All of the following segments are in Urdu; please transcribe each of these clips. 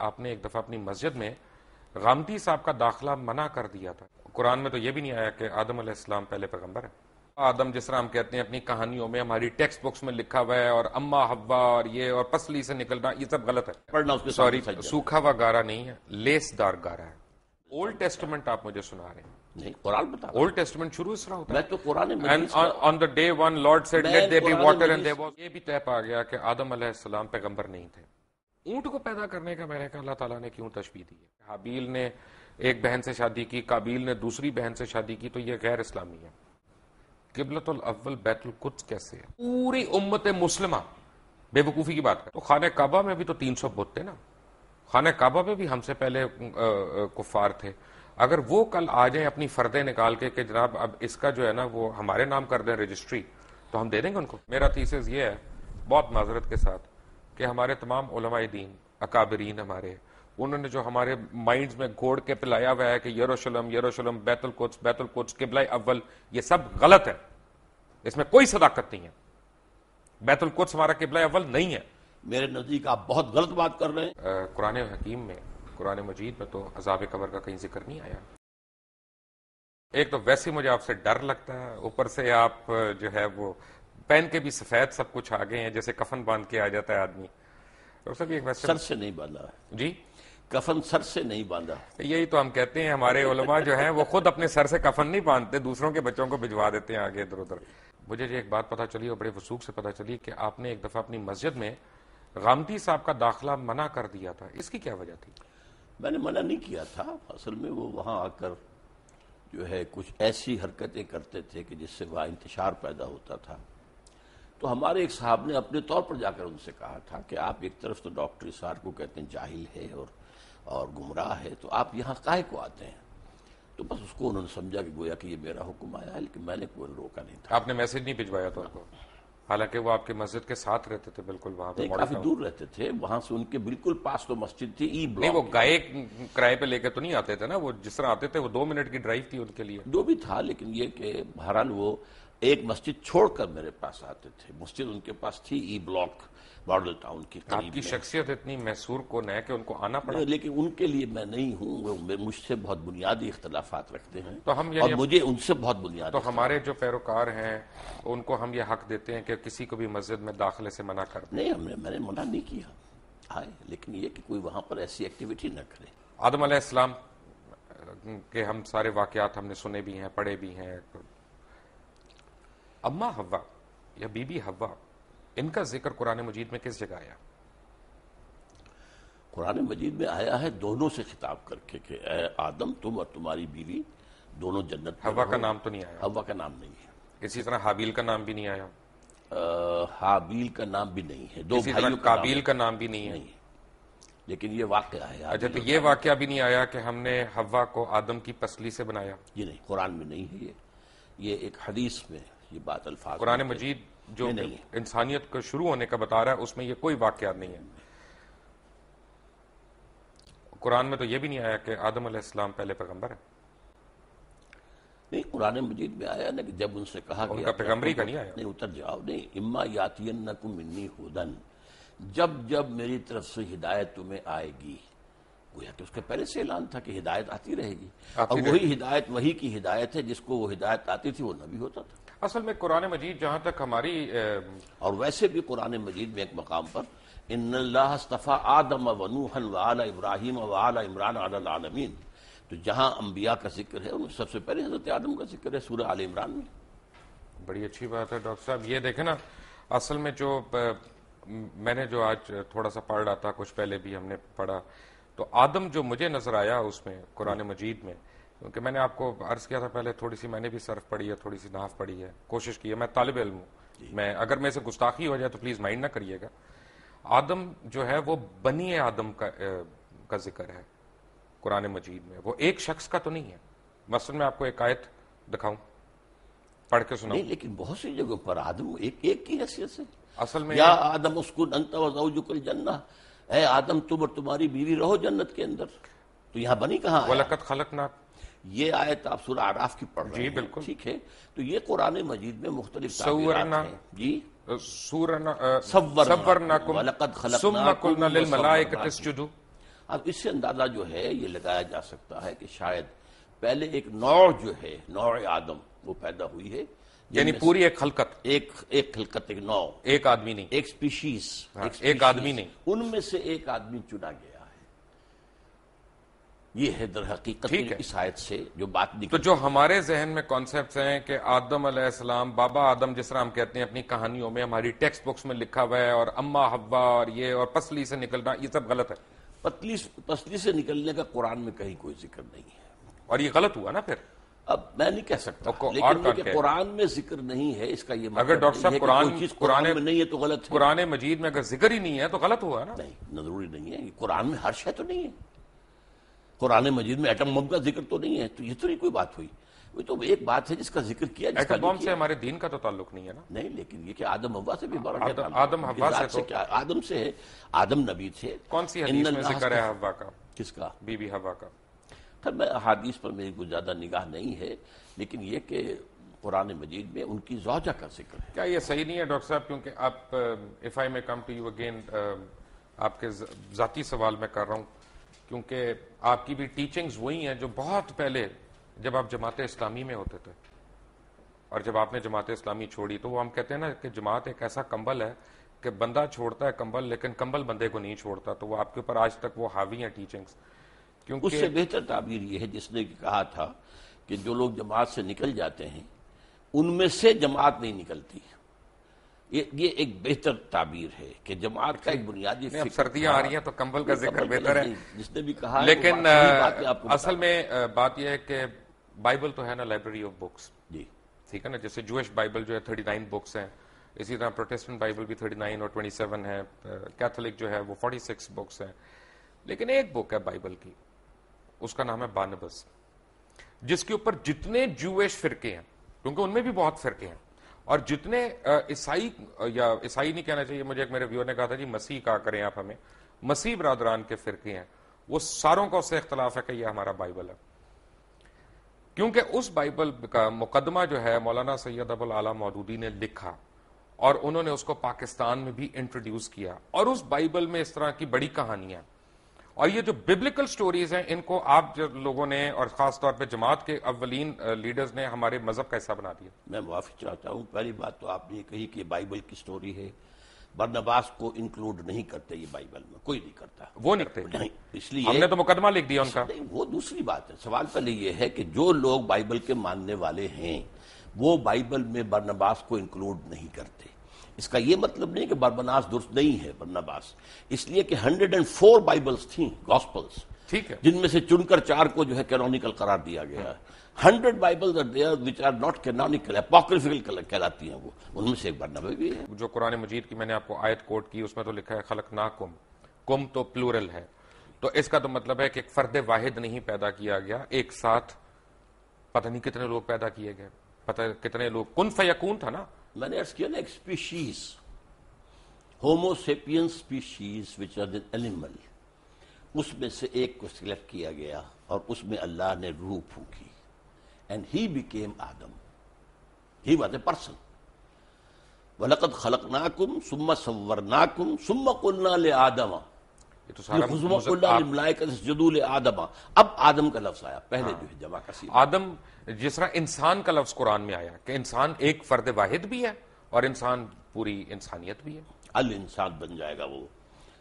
آپ نے ایک دفعہ اپنی مسجد میں غامدی صاحب کا داخلہ منع کر دیا تھا. قرآن میں تو یہ بھی نہیں آیا کہ آدم علیہ السلام پہلے پیغمبر ہے. آدم جس طرح ہم کہتے ہیں اپنی کہانیوں میں ہماری ٹیکسٹ بکس میں لکھا ہوا ہے اور اما حوا اور یہ اور پسلی سے نکلنا یہ سب غلط ہے. سوری, سوکھا ہوا گارا نہیں ہے, لیس دار گارا ہے. اولڈ ٹیسٹمنٹ آپ مجھے سنا رہے ہیں. نہیں, قرآن بتا. اولڈ ٹیسٹمنٹ شروع اس طرح ہوتا ہے. میں تو قرآن مجید on the day one Lord said let there be water and there was. یہ بھی طے پا گیا کہ آدم علیہ السلام پیغمبر نہیں تھے. اونٹ کو پیدا کرنے کا میں نے کہا اللہ تعالیٰ نے کیوں تشبیہ دی ہے؟ حابیل نے ایک بہن سے شادی کی, قابیل نے دوسری بہن سے شادی کی, تو یہ غیر اسلامی ہے. قبلۃ الاول بیت القدس کیسے ہے؟ پوری امت مسلمہ بے وقوفی کی بات کر. تو خانہ کعبہ میں بھی تو 300 بت تھے نا. خانہ کعبہ میں بھی ہم سے پہلے کفار تھے. اگر وہ کل آ جائیں اپنی فردیں نکال کے کہ جناب اب اس کا جو ہے نا وہ ہمارے نام کر دیں رجسٹری, تو ہم دے دیں گے ان کو. میرا تھیسس یہ ہے بہت معذرت کے ساتھ کہ ہمارے تمام علماء دین اکابرین ہمارے, انہوں نے جو ہمارے مائنڈز میں گھوڑ کے پلایا ہوا ہے کہ یروشلم یروشلم بیت القدس قبلہ اول, یہ سب غلط ہے. اس میں کوئی صداقت نہیں ہے. بیت القدس ہمارا قبلہ اول نہیں ہے. میرے نزدیک آپ بہت غلط بات کر رہے ہیں. قرآن حکیم میں, قرآن مجید میں تو عذاب قبر کا کہیں ذکر نہیں آیا. ایک تو ویسے مجھے آپ سے ڈر لگتا ہے, اوپر سے آپ جو ہے وہ پہن کے بھی سفید سب کچھ آ گئے ہیں جیسے کفن باندھ کے آ جاتا ہے آدمی. سر سے نہیں باندھا جی, کفن سر سے نہیں باندھا. یہی تو ہم کہتے ہیں ہمارے علماء جو ہیں وہ خود اپنے سر سے کفن نہیں باندھتے, دوسروں کے بچوں کو بھجوا دیتے ہیں آگے ادھر ادھر. مجھے ایک بات پتا چلی اور بڑے وثوق سے پتا چلی کہ آپ نے ایک دفعہ اپنی مسجد میں غامدی صاحب کا داخلہ منع کر دیا تھا. اس کی کیا وجہ تھی؟ میں نے منع نہیں کیا تھا. اصل میں وہ وہاں آ کر جو ہے کچھ ایسی حرکتیں کرتے تھے کہ جس سے وہاں انتشار پیدا ہوتا تھا. تو ہمارے ایک صاحب نے اپنے طور پر جا کر ان سے کہا تھا کہ آپ ایک طرف تو ڈاکٹر اسار کو کہتے ہیں جاہل ہے اور گمراہ ہے, تو آپ یہاں کاہے کو آتے ہیں؟ تو بس اس کو انہوں نے سمجھا کہ گویا کہ یہ میرا حکم آیا ہے, لیکن میں نے کوئی روکا نہیں تھا. آپ نے میسج نہیں بھجوایا تھا ان کو؟ حالانکہ وہ آپ کے مسجد کے ساتھ رہتے تھے بالکل وہاں پہ, کافی دور رہتے تھے. وہاں سے ان کے بالکل پاس تو مسجد تھی ای بلاک. نہیں, وہ گائے کرائے پہ لے کے تو نہیں آتے تھے نا, وہ جس طرح آتے تھے وہ 2 منٹ کی ڈرائیو تھی ان کے لیے. جو بھی تھا, لیکن یہ کہ بہرحال وہ ایک مسجد چھوڑ کر میرے پاس آتے تھے. مسجد ان کے پاس تھی ای بلاک ماڈل ٹاؤن کی قریب. آپ کی شخصیت اتنی محصور کون ہے کہ ان کو آنا پڑا. لیکن ان کے لیے میں نہیں ہوں, وہ مجھ سے بہت بنیادی اختلافات رکھتے ہیں تو ہم اور مجھے ان سے بہت بنیادی. تو ہمارے جو پیروکار ہیں ان کو ہم یہ حق دیتے ہیں کہ کسی کو بھی مسجد میں داخلے سے منع کر دیں. نہیں, میں نے منع نہیں کیا آئے, لیکن یہ کہ کوئی وہاں پر ایسی ایکٹیویٹی نہ کرے. آدم علیہ السلام کے ہم سارے واقعات ہم نے سنے بھی ہیں, پڑھے بھی ہیں. اما حوا یا بی بی حوا, ان کا ذکر قرآن مجید میں کس جگہ آیا؟ قرآن مجید میں آیا ہے دونوں سے خطاب کر کے کہ اے آدم تم اور تمہاری بیوی دونوں جنت میں حوا کا نام تو نہیں آیا. حوا کا نام نہیں ہے. اسی طرح حابیل کا نام بھی نہیں آیا. حابیل کا نام بھی نہیں ہے. دو بھائیوں قابیل کا نام بھی نہیں ہے. لیکن یہ واقعہ ہے. اچھا, تو یہ واقعہ بھی نہیں آیا کہ ہم نے حوا کو آدم کی پسلی سے بنایا؟ یہ نہیں, قرآن میں نہیں ہے. یہ ایک حدیث میں یہ بات الفاظ. قرآن مجید جو انسانیت کو شروع ہونے کا بتا رہا ہے اس میں یہ کوئی واقعہ نہیں ہے. قرآن میں تو یہ بھی نہیں آیا کہ آدم علیہ السلام پہلے پیغمبر ہے. نہیں, قرآن مجید میں آیا نا کہ جب ان سے کہا ان کا پیغمبری کا نہیں آیا. نہیں, اتر جاؤ. نہیں, اما یاتینکم منی ھدی, جب جب میری طرف سے ہدایت تمہیں آئے گی. گویا کہ اس کے پہلے سے اعلان تھا کہ ہدایت آتی رہے گی, اور وہی ہدایت وہی کی ہدایت ہے جس کو وہ ہدایت آتی تھی وہ نبی ہوتا تھا. اصل میں قرآن مجید جہاں تک ہماری اور ویسے بھی قرآن مجید میں ایک مقام پر ان اللہ اصطفیٰ آدم و نوحا وآل ابراہیم وآل عمران علی العالمین, تو جہاں انبیاء کا ذکر ہے ان سب سے پہلے حضرت آدم کا ذکر ہے سورہ آل عمران میں. بڑی اچھی بات ہے ڈاکٹر صاحب. یہ دیکھیں نا, اصل میں جو میں نے جو آج تھوڑا سا پڑھ رہا تھا, کچھ پہلے بھی ہم نے پڑھا, تو آدم جو مجھے نظر آیا اس میں قرآن مجید میں, کیونکہ میں نے آپ کو عرض کیا تھا پہلے تھوڑی سی میں نے بھی صرف پڑھی ہے, تھوڑی سی نحو پڑھی ہے, کوشش کی ہے, میں طالب علم ہوں, میں اگر میں سے گستاخی ہو جائے تو پلیز مائنڈ نہ کریے گا. آدم جو ہے وہ بنی آدم کا ذکر ہے قرآن مجید میں, وہ ایک شخص کا تو نہیں ہے. مثلا میں آپ کو ایک آیت دکھاؤں, پڑھ کے سناؤں. نہیں, لیکن بہت سی جگہوں پر آدم ایک کی حیثیت سے, اصل میں یا آدم اسکن انت وزوجک الجنہ, اے آدم تم اور تمہاری بیوی رہو جنت کے اندر. تو یہاں بنی کہاں آیا؟ وَلَقَدْ خَلَقْنَا, یہ آیت آپ سورہ اعراف کی پڑھ رہے ہیں. جی بالکل, ٹھیک ہے. تو یہ قرآن مجید میں مختلف تعبیرات ہیں. جی, صورناکم ثم قلنا للملائکۃ اسجدوا, اب اس سے اندازہ جو ہے یہ لگایا جا سکتا ہے کہ شاید پہلے ایک نوع جو ہے، نوع آدم، وہ پیدا ہوئی ہے، یعنی پوری ایک خلقت، ایک خلقت، ایک نوع، ایک آدمی نہیں، ایک سپیشیز، ایک آدمی نہیں، ان میں سے ایک آدمی چنا گیا ہے۔ یہ ہے در حقیقت اس آیت سے جو بات نکلتی۔ تو جو ہمارے ذہن میں کانسیپٹس ہیں کہ آدم علیہ السلام، بابا آدم جس طرح ہم کہتے ہیں اپنی کہانیوں میں، ہماری ٹیکسٹ بکس میں لکھا ہوا ہے، اور اما حوا اور یہ اور پسلی سے نکلنا، یہ سب غلط ہے۔ پسلی سے نکلنے کا قرآن میں کہیں کوئی ذکر نہیں ہے، اور یہ غلط ہوا نا پھر۔ اب میں نہیں کہہ سکتا، لیکن یہ کہ قرآن میں ذکر نہیں ہے، اس کا یہ اگر ڈاکٹر صاحب قرآن میں نہیں ہے تو غلط ہے۔ قرآن مجید میں اگر ذکر ہی نہیں ہے تو غلط ہوا نا۔ نہیں، ضروری نہیں ہے، قرآن میں ہر شے تو نہیں ہے، قرآن مجید میں ایٹم بم کا ذکر تو نہیں ہے، تو یہ تو نہیں کوئی بات ہوئی۔ وہ تو ایک بات ہے جس کا ذکر کیا، ایٹم بم سے ہمارے دین کا تو تعلق نہیں ہے نا۔ نہیں، لیکن یہ کہ آدم حوا سے بھی بڑا آدم حوا سے کیا؟ آدم سے ہے، آدم نبی تھے۔ کون سی حدیث میں ذکر ہے حوا کا؟ کس کا؟ بی بی حوا کا۔ میں احادیث پر میری کوئی زیادہ نگاہ نہیں ہے، لیکن یہ کہ قرآن مجید میں ان کی زوجہ کا ذکر ہے۔ کیا یہ صحیح نہیں ہے ڈاکٹر صاحب؟ کیونکہ آپ if I may come to you again، آپ کے ذاتی سوال میں کر رہا ہوں، کیونکہ آپ کی بھی ٹیچنگز وہی ہیں جو بہت پہلے جب آپ جماعت اسلامی میں ہوتے تھے، اور جب آپ نے جماعت اسلامی چھوڑی تو وہ ہم کہتے ہیں نا کہ جماعت ایک ایسا کمبل ہے کہ بندہ چھوڑتا ہے کمبل، لیکن کمبل بندے کو نہیں چھوڑتا، تو وہ آپ کے اوپر آج تک وہ حاوی ہیں ٹیچنگز۔ اس سے بہتر تعبیر یہ ہے جس نے کہا تھا کہ جو لوگ جماعت سے نکل جاتے ہیں ان میں سے جماعت نہیں نکلتی، یہ ایک بہتر تعبیر ہے کہ جماعت کا ایک بنیادی فکر۔ سردیاں آ رہی ہیں تو کمبل کا ذکر بہتر ہے، جس نے بھی کہا، لیکن اصل میں بات یہ ہے کہ بائبل تو ہے نا لائبریری آف بکس، جی ٹھیک ہے نا، جیسے جوش بائبل جو ہے 39 بکس ہیں، اسی طرح پروٹیسٹنٹ بائبل بھی 39 اور 27 ہے، کیتھولک جو ہے وہ 46 بکس ہیں، لیکن ایک بک ہے بائبل کی، اس کا نام ہے بارنباس، جس کے اوپر جتنے جویش فرقے ہیں، کیونکہ ان میں بھی بہت فرقے ہیں، اور جتنے عیسائی، یا عیسائی نہیں کہنا چاہیے مجھے، ایک میرے ویور نے کہا تھا جی مسیح کہا کریں آپ ہمیں، مسیح برادران کے فرقے ہیں، وہ ساروں کا اس سے اختلاف ہے کہ یہ ہمارا بائبل ہے، کیونکہ اس بائبل کا مقدمہ جو ہے مولانا سید ابو الاعلیٰ مودودی نے لکھا، اور انہوں نے اس کو پاکستان میں بھی انٹروڈیوس کیا، اور اس بائبل میں اس طرح کی بڑی کہانیاں، اور یہ جو ببلیکل سٹوریز ہیں ان کو آپ لوگوں نے، اور خاص طور پہ جماعت کے اولین لیڈرز نے، ہمارے مذہب کا حصہ بنا دیا۔ میں معافی چاہتا ہوں، پہلی بات تو آپ نے یہ کہی کہ بائبل کی سٹوری ہے، برنباس کو انکلوڈ نہیں کرتے یہ بائبل میں، کوئی نہیں کرتا، وہ نہیں کرتے، نہیں، اس لیے ہم نے تو مقدمہ لکھ دیا ان کا۔ نہیں، وہ دوسری بات ہے۔ سوال پہلے یہ ہے کہ جو لوگ بائبل کے ماننے والے ہیں وہ بائبل میں برنباس کو انکلوڈ نہیں کرتے، اس کا یہ مطلب نہیں کہ برنباس درست نہیں ہے، برنباس اس لیے کہ 104 بائبلز تھیں، گاسپلز، ٹھیک ہے، جن میں سے چن کر 4 کو جو ہے کینونیکل قرار دیا گیا ہے۔ 100 bibles are there which are not canonical، apocryphal کہلاتی ہیں، وہ ان میں سے ایک برنبا بھی ہے۔ جو قرآن مجید کی میں نے آپ کو آیت کوٹ کی، اس میں تو لکھا ہے خلقناکم، کم تو پلورل ہے، تو اس کا تو مطلب ہے کہ ایک فرد واحد نہیں پیدا کیا گیا، ایک ساتھ پتہ نہیں کتنے لوگ پیدا کیے گئے، پتہ کتنے لوگ، کن فیکون تھا نا۔ میں نے عرض کیا نا، ایک species, homo sapien species which are an animal, اس میں سے ایک کو سلیکٹ کیا گیا، اور اس میں اللہ نے روح پھونکی، and he became Adam, he was a person. وَلَقَدْ خَلَقْنَاكُمْ ثُمَّ صَوَّرْنَاكُمْ ثُمَّ قُلْنَا لِآدَمَ یہ تو سارا قُلْنَا لِلْمَلَائِكَةِ اسْجُدُوا لِآدَمَ، اب آدم کا لفظ آیا، پہلے جو ہے جمع کثیر۔ آدم، جس طرح انسان کا لفظ قرآن میں آیا کہ انسان ایک فرد واحد بھی ہے اور انسان پوری انسانیت بھی ہے، الانسان بن جائے گا وہ،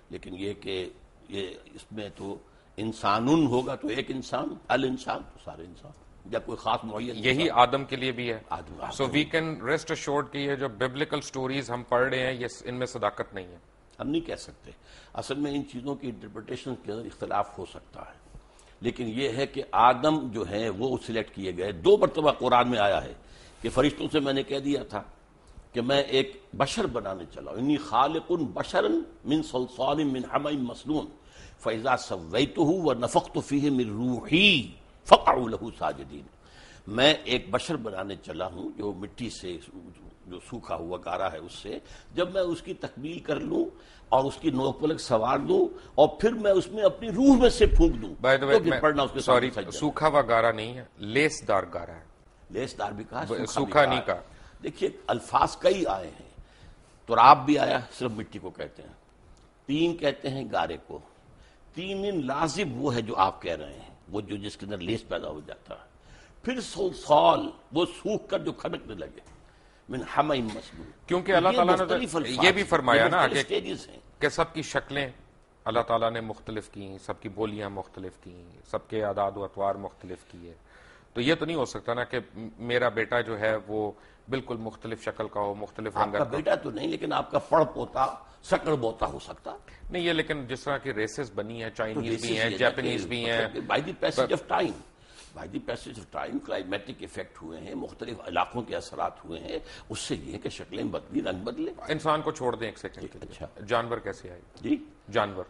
لیکن یہ کہ یہ اس میں تو انسانن ہوگا تو ایک انسان، الانسان تو سارے انسان، یا کوئی خاص معین، یہی آدم کے لیے بھی ہے۔ آدم، سو وی کین ریسٹ ایشورڈ کہ یہ جو ببلیکل سٹوریز ہم پڑھ رہے ہیں یہ ان میں صداقت نہیں ہے، ہم نہیں کہہ سکتے۔ اصل میں ان چیزوں کی انٹرپریٹیشن کے اندر اختلاف ہو سکتا ہے، لیکن یہ ہے کہ آدم جو ہیں وہ سلیکٹ کیے گئے۔ 2 مرتبہ قرآن میں آیا ہے کہ فرشتوں سے میں نے کہہ دیا تھا کہ میں ایک بشر بنانے چلا ہوں، انی خالق بشرا من صلصال من حمأ مسنون فاذا سویتہ ونفخت فیہ من روحی فقعوا لہ ساجدین، میں ایک بشر بنانے چلا ہوں جو مٹی سے، جو سوکھا ہوا گارا ہے، اس سے جب میں اس کی تکمیل کر لوں اور اس کی نوک پلک سوار دوں اور پھر میں اس میں اپنی روح میں سے پھونک دوں، سوری سوکھا ہوا گارا نہیں ہے، لیس دار گارا ہے، لیس دار بھی کہا، سوکھا نہیں کہا۔ دیکھیے الفاظ کئی آئے ہیں، تراب بھی آیا، صرف مٹی کو کہتے ہیں، تین کہتے ہیں گارے کو، تین لازم وہ ہے جو آپ کہہ رہے ہیں، وہ جو جس کے اندر لیس پیدا ہو جاتا ہے، پھر سال وہ سوکھ کر جو کھڑکنے لگے، من حمئ مسنون، کیونکہ اللہ تعالیٰ نے یہ بھی فرمایا نا کہ سب کی شکلیں اللہ تعالیٰ نے مختلف کی، سب کی بولیاں مختلف کی، سب کے اعداد و اطوار مختلف کیے، تو یہ تو نہیں ہو سکتا نا کہ میرا بیٹا جو ہے وہ بالکل مختلف شکل کا ہو، مختلف رنگ کا۔ آپ کا بیٹا تو نہیں، لیکن آپ کا پڑ پوتا سکڑ بوتا ہو سکتا نہیں، یہ لیکن جس طرح کی ریسز بنی ہیں، چائنیز بھی ہیں، جاپنیز بھی ہیں، by the passage of time, by the passage of time climatic effect ہوئے ہیں، مختلف علاقوں کے اثرات ہوئے ہیں، اس سے یہ کہ شکلیں بدلی، رنگ بدلے۔ انسان کو چھوڑ دیں ایک سیکنڈ کے لیے، اچھا، جانور کیسے آئے؟ جی، جانور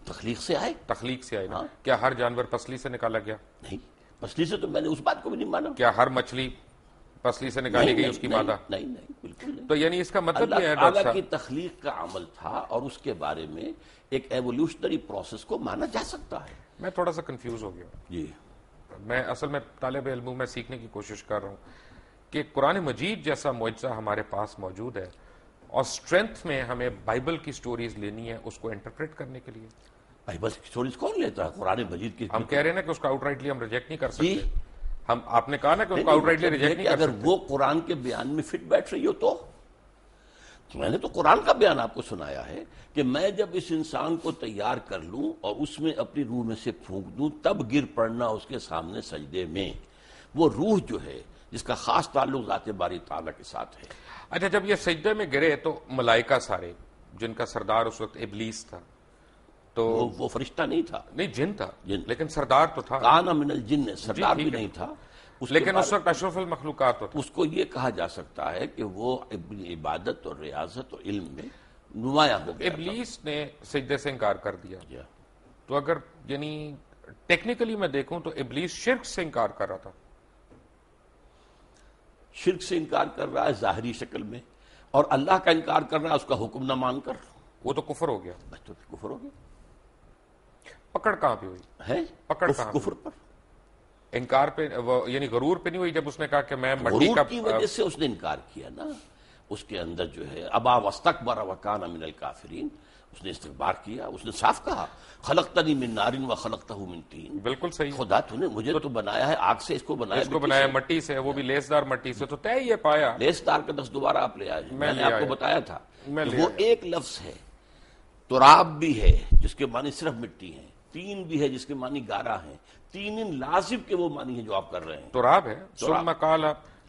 تخلیق سے آئے، تخلیق سے آئے نا؟ کیا ہر جانور پسلی سے نکالا گیا؟ نہیں، پسلی سے تو میں نے اس بات کو بھی نہیں مانا۔ کیا ہر مچھلی پسلی سے نکالی گئی اس کی مادہ؟ نہیں، بالکل نہیں۔ تو یعنی اس کا مطلب یہ ہے اللہ تعالیٰ کی تخلیق کا عمل تھا اور اس کے بارے میں ایک ایوولوشنری پروسیس کو مانا جا سکتا ہے۔ میں تھوڑا سا کنفیوز ہو گیا، جی، میں اصل میں طالب علموں میں سیکھنے کی کوشش کر رہا ہوں کہ قرآن مجید جیسا معجزہ ہمارے پاس موجود ہے اور اسٹرینتھ میں ہمیں بائبل کی سٹوریز لینی ہے اس کو انٹرپریٹ کرنے کے لیے۔ بائبل کی سٹوریز کون لیتا ہے؟ قرآن مجید کی ہم کہہ رہے ہیں نا کہ اس کا آؤٹ رائٹلی ہم ریجیکٹ نہیں کر سکتے، آپ نے کہا نا کہ اس کو آؤٹ رائٹلی ریجیکٹ نہیں کر اگر سکتے۔ وہ قرآن کے بیان میں فٹ بیٹھ رہی ہو تو میں نے تو قرآن کا بیان آپ کو سنایا ہے کہ میں جب اس انسان کو تیار کر لوں اور اس میں اپنی روح میں سے پھونک دوں تب گر پڑنا اس کے سامنے سجدے میں۔ وہ روح جو ہے جس کا خاص تعلق ذات باری تعالیٰ کے ساتھ ہے۔ اچھا، جب یہ سجدے میں گرے تو ملائکہ سارے، جن کا سردار اس وقت ابلیس تھا، تو وہ فرشتہ نہیں تھا، نہیں جن تھا، جن، لیکن سردار تو تھا، کان من الجن، سردار بھی نہیں تھا، لیکن اس وقت اشرف المخلوقات تو تھا۔ اس کو یہ کہا جا سکتا ہے کہ وہ عبادت اور ریاضت اور علم میں نمایاں ہو گیا۔ ابلیس نے سجدے سے انکار کر دیا، تھا تو اگر یعنی ٹیکنیکلی میں دیکھوں تو ابلیس شرک سے انکار کر رہا تھا۔ شرک سے انکار کر رہا ہے ظاہری شکل میں، اور اللہ کا انکار کر رہا ہے اس کا حکم نہ مان کر، وہ تو کفر ہو گیا۔ بس تو کفر ہو گیا پکڑ کہاں پہ ہوئی؟ ہے، پکڑ کہاں؟ کفر پر، انکار پہ، یعنی غرور پہ نہیں ہوئی جب اس نے کہا کہ میں مٹی غرور کا کی وجہ سے اس نے انکار کیا نا۔ اس کے اندر جو ہے ابا واستکبر وکان من الکافرین، اس نے استکبار کیا، اس نے صاف کہا خلقتنی من نار وخلقتہ من طین، بالکل صحیح، خدا تو نے مجھے تو بنایا ہے آگ سے، اس کو بنایا اس کو بنایا مٹی سے، وہ بھی لیسدار مٹی سے، تو طے یہ پایا لیس دار کا دس دوبارہ آپ لے آئے، میں نے لے آپ آیا، کو بتایا تھا میں کہ لے وہ آیا۔ ایک لفظ ہے، تراب بھی ہے جس کے معنی صرف مٹی ہے، تین بھی ہے جس کے معنی گارا ہے، تین لازم کے وہ معنی ہے جو آپ کر رہے ہیں۔ تراب ہے، ثم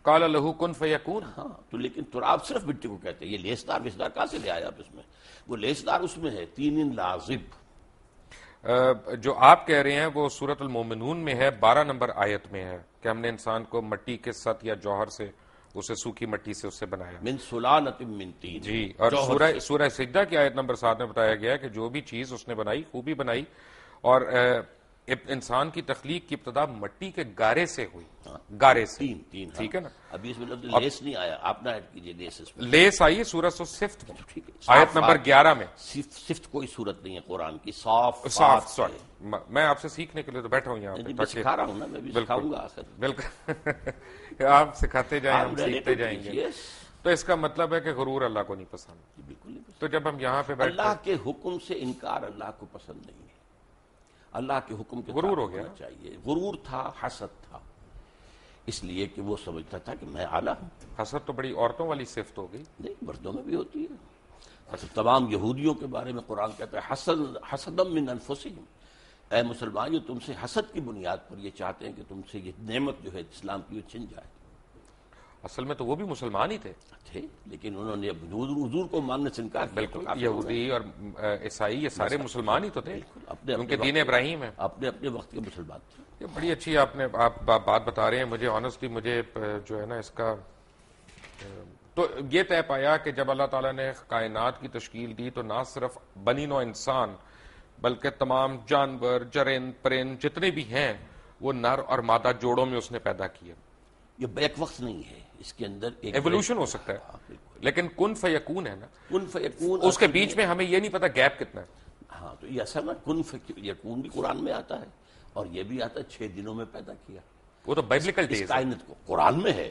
قال لہ کن فیکون۔ ہاں، تو لیکن تراب صرف مٹی کو کہتے ہیں، یہ لیسدار ویسدار کہاں سے لے آیا آپ اس میں؟ وہ لیسدار اس میں ہے، تین لازم۔ جو آپ کہہ رہے ہیں وہ سورۃ المومنون میں ہے، 12 نمبر آیت میں ہے کہ ہم نے انسان کو مٹی کے ست یا جوہر سے، اسے سوکھی مٹی سے اسے بنایا۔ من سلالۃ من طین، جی، اور سورہ سجدہ کی آیت نمبر 7 میں بتایا گیا ہے کہ جو بھی چیز اس نے بنائی خوبی بنائی، اور انسان کی تخلیق کی ابتدا مٹی کے گارے سے ہوئی، گارے سے، تین، ٹھیک ہے نا؟ ابھی اس میں لفظ لیس نہیں آیا، آپ نہ ایڈ کیجئے لیس اس میں، لیس آئی سورہ صفت میں، ٹھیک ہے، آیت نمبر 11 میں۔ صفت کوئی صورت نہیں ہے قرآن کی، صاف صاف، سوری، میں آپ سے سیکھنے کے لیے تو بیٹھا ہوں یہاں پہ، میں سکھا رہا ہوں نا، میں بھی سکھاؤں گا آخر، بالکل آپ سکھاتے جائیں، ہم سیکھتے جائیں گے۔ تو اس کا مطلب ہے کہ غرور اللہ کو نہیں پسند، بالکل نہیں پسند۔ تو جب ہم یہاں پہ بیٹھتے اللہ کے حکم سے انکار اللہ کو پسند نہیں ہے، اللہ کے حکم کے غرور ہو گیا ہونا چاہیے۔ غرور تھا، حسد تھا، اس لیے کہ وہ سمجھتا تھا کہ میں اعلیٰ ہوں۔ حسد تو بڑی عورتوں والی صفت ہو گئی۔ نہیں، مردوں میں بھی ہوتی ہے۔ اچھا، تمام یہودیوں کے بارے میں قرآن کہتا ہے حسدم من انفسہم، اے مسلمان جو تم سے حسد کی بنیاد پر یہ چاہتے ہیں کہ تم سے یہ نعمت جو ہے اسلام کی وہ چھن جائے۔ اصل میں تو وہ بھی مسلمان ہی تھے، لیکن انہوں نے حضور کو ماننے سے انکار کیا۔ بالکل، یہودی اور عیسائی یہ سارے مسلمان ہی تو تھے، کیونکہ دین ابراہیم ہے، اپنے اپنے وقت کے مسلمان تھے۔ یہ بڑی اچھی آپ بات بتا رہے ہیں مجھے، آنیسٹلی مجھے جو ہے نا اس کا تو یہ طے پایا کہ جب اللہ تعالیٰ نے کائنات کی تشکیل دی تو نہ صرف بنی نوع انسان بلکہ تمام جانور، جرند، پرند جتنے بھی ہیں وہ نر اور مادہ جوڑوں میں اس نے پیدا کیے۔ یہ بیک وقت نہیں ہے، اس کے اندر ایک ایوولوشن ہو سکتا ہے، لیکن کن فیکون ہے نا، کن فیکون، اس کے بیچ میں ہمیں یہ نہیں پتا گیپ کتنا ہے۔ ہاں، تو یہ اصل میں کن فیکون بھی قرآن میں آتا ہے، اور یہ بھی آتا ہے 6 دنوں میں پیدا کیا۔ وہ تو بائبلیکل اس ڈیز، کائنات کو قرآن میں ہے،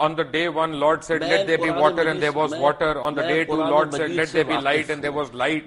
on the day one Lord said let there be water and there was water. On the day two Lord said let there be light and there was light.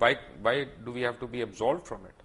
why do we have to be absolved from it?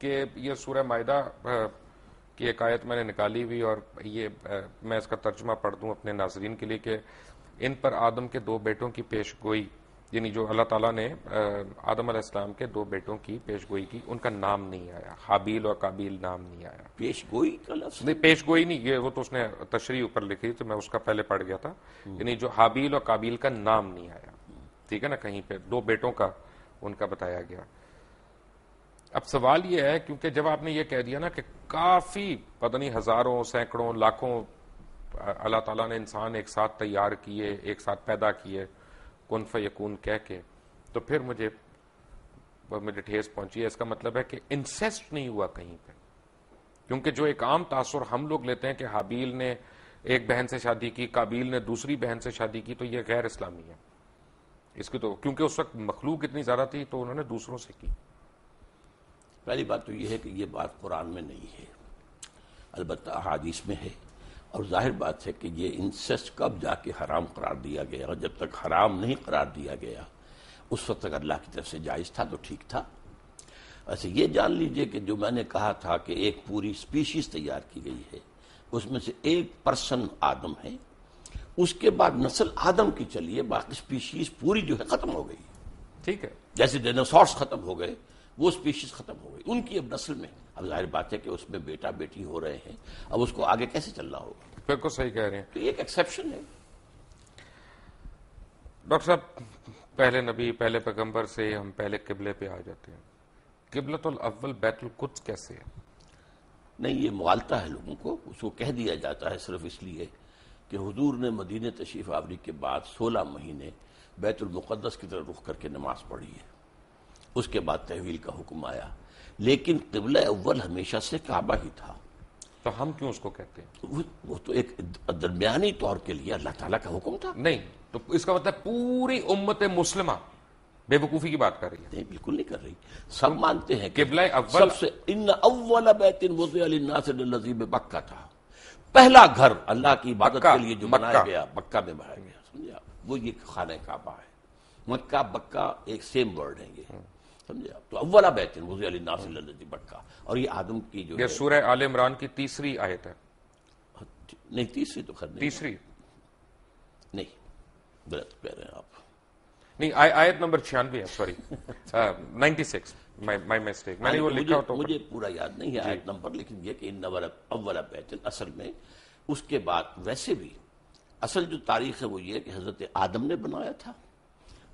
کہ یہ سورہ مائدہ کی ایک آیت میں نے نکالی ہوئی، اور یہ میں اس کا ترجمہ پڑھ دوں اپنے ناظرین کے لیے کہ ان پر آدم کے 2 بیٹوں کی پیش گوئی، یعنی جو اللہ تعالیٰ نے آدم علیہ السلام کے 2 بیٹوں کی پیش گوئی کی، ان کا نام نہیں آیا، حابیل اور قابیل نام نہیں آیا۔ پیش گوئی کا لفظ نہیں، پیش گوئی نہیں، یہ وہ تو اس نے تشریح اوپر لکھی تو میں اس کا پہلے پڑھ گیا تھا، یعنی جو حابیل اور قابیل کا نام نہیں آیا، ٹھیک ہے نا، کہیں پہ 2 بیٹوں کا ان کا بتایا گیا۔ اب سوال یہ ہے، کیونکہ جب آپ نے یہ کہہ دیا نا کہ کافی پتہ نہیں ہزاروں سینکڑوں لاکھوں اللہ تعالیٰ نے انسان ایک ساتھ تیار کیے، ایک ساتھ پیدا کیے کن فیکون کہہ کے، تو پھر مجھے ٹھیس پہنچی ہے۔ اس کا مطلب ہے کہ انسیسٹ نہیں ہوا کہیں پہ، کیونکہ جو ایک عام تاثر ہم لوگ لیتے ہیں کہ حابیل نے ایک بہن سے شادی کی، قابیل نے دوسری بہن سے شادی کی، تو یہ غیر اسلامی ہے اس کی، تو کیونکہ اس وقت مخلوق اتنی زیادہ تھی تو انہوں نے دوسروں سے کی۔ پہلی بات تو یہ ہے کہ یہ بات قرآن میں نہیں ہے، البتہ احادیث میں ہے، اور ظاہر بات ہے کہ یہ انسیسٹ کب جا کے حرام قرار دیا گیا، اور جب تک حرام نہیں قرار دیا گیا اس وقت تک اللہ کی طرف سے جائز تھا تو ٹھیک تھا۔ ایسے یہ جان لیجئے کہ جو میں نے کہا تھا کہ ایک پوری سپیشیز تیار کی گئی ہے، اس میں سے ایک پرسن آدم ہے، اس کے بعد نسل آدم کی چلیے، باقی سپیشیز پوری جو ہے ختم ہو گئی، ٹھیک ہے، جیسے ڈائناسورس ختم ہو گئے وہ سپیشیز ختم ہو گئی، ان کی اب نسل میں اب ظاہر بات ہے کہ اس میں بیٹا بیٹی ہو رہے ہیں، اب اس کو آگے کیسے چلنا ہوگا؟ بالکل صحیح کہہ رہے ہیں تو یہ ایک ایکسیپشن ہے۔ ڈاکٹر صاحب، پہلے نبی پہلے پیغمبر سے ہم پہلے قبلے پہ آ جاتے ہیں، قبلۃ الاول بیت القدس کیسے ہے؟ نہیں، یہ مغالطہ ہے لوگوں کو، اس کو کہہ دیا جاتا ہے صرف اس لیے کہ حضور نے مدینہ تشریف آوری کے بعد 16 مہینے بیت المقدس کی طرف رخ کر کے نماز پڑھی ہے، اس کے بعد تحویل کا حکم آیا، لیکن قبلہ اول ہمیشہ سے کعبہ ہی تھا۔ تو ہم کیوں اس کو کہتے ہیں؟ وہ تو ایک درمیانی طور کے لیے اللہ تعالیٰ کا حکم تھا۔ نہیں، تو اس کا مطلب پوری امت مسلمہ بے وقوفی کی بات کر رہی ہے؟ نہیں، بالکل نہیں کر رہی، سب مانتے ہیں کہ قبلہ اول سب سے ان اول بیت وضع للناس الذی ببکہ تھا، پہلا گھر اللہ کی عبادت کے لیے جو بنایا گیا مکہ میں بنایا گیا، سمجھے آپ، وہ یہ خانہ کعبہ ہے، مکہ بکہ ایک سیم ورڈ ہے یہ، سمجھے آپ، تو اول بیت وضع للناس الذی ببکہ، اور یہ آدم کی جو یہ سورہ آل عمران کی 3 آیت ہے، نہیں تیسری تو خیر نہیں، تیسری نہیں، غلط کہہ رہے ہیں آپ، نہیں، آیت نمبر 96 ہے، سوری 96، مائی مسٹیک، میں نے وہ لکھا تو مجھے پورا یاد نہیں ہے آیت نمبر، لیکن یہ کہ ان اول بیت، اصل میں اس کے بعد ویسے بھی اصل جو تاریخ ہے وہ یہ کہ حضرت آدم نے بنایا تھا،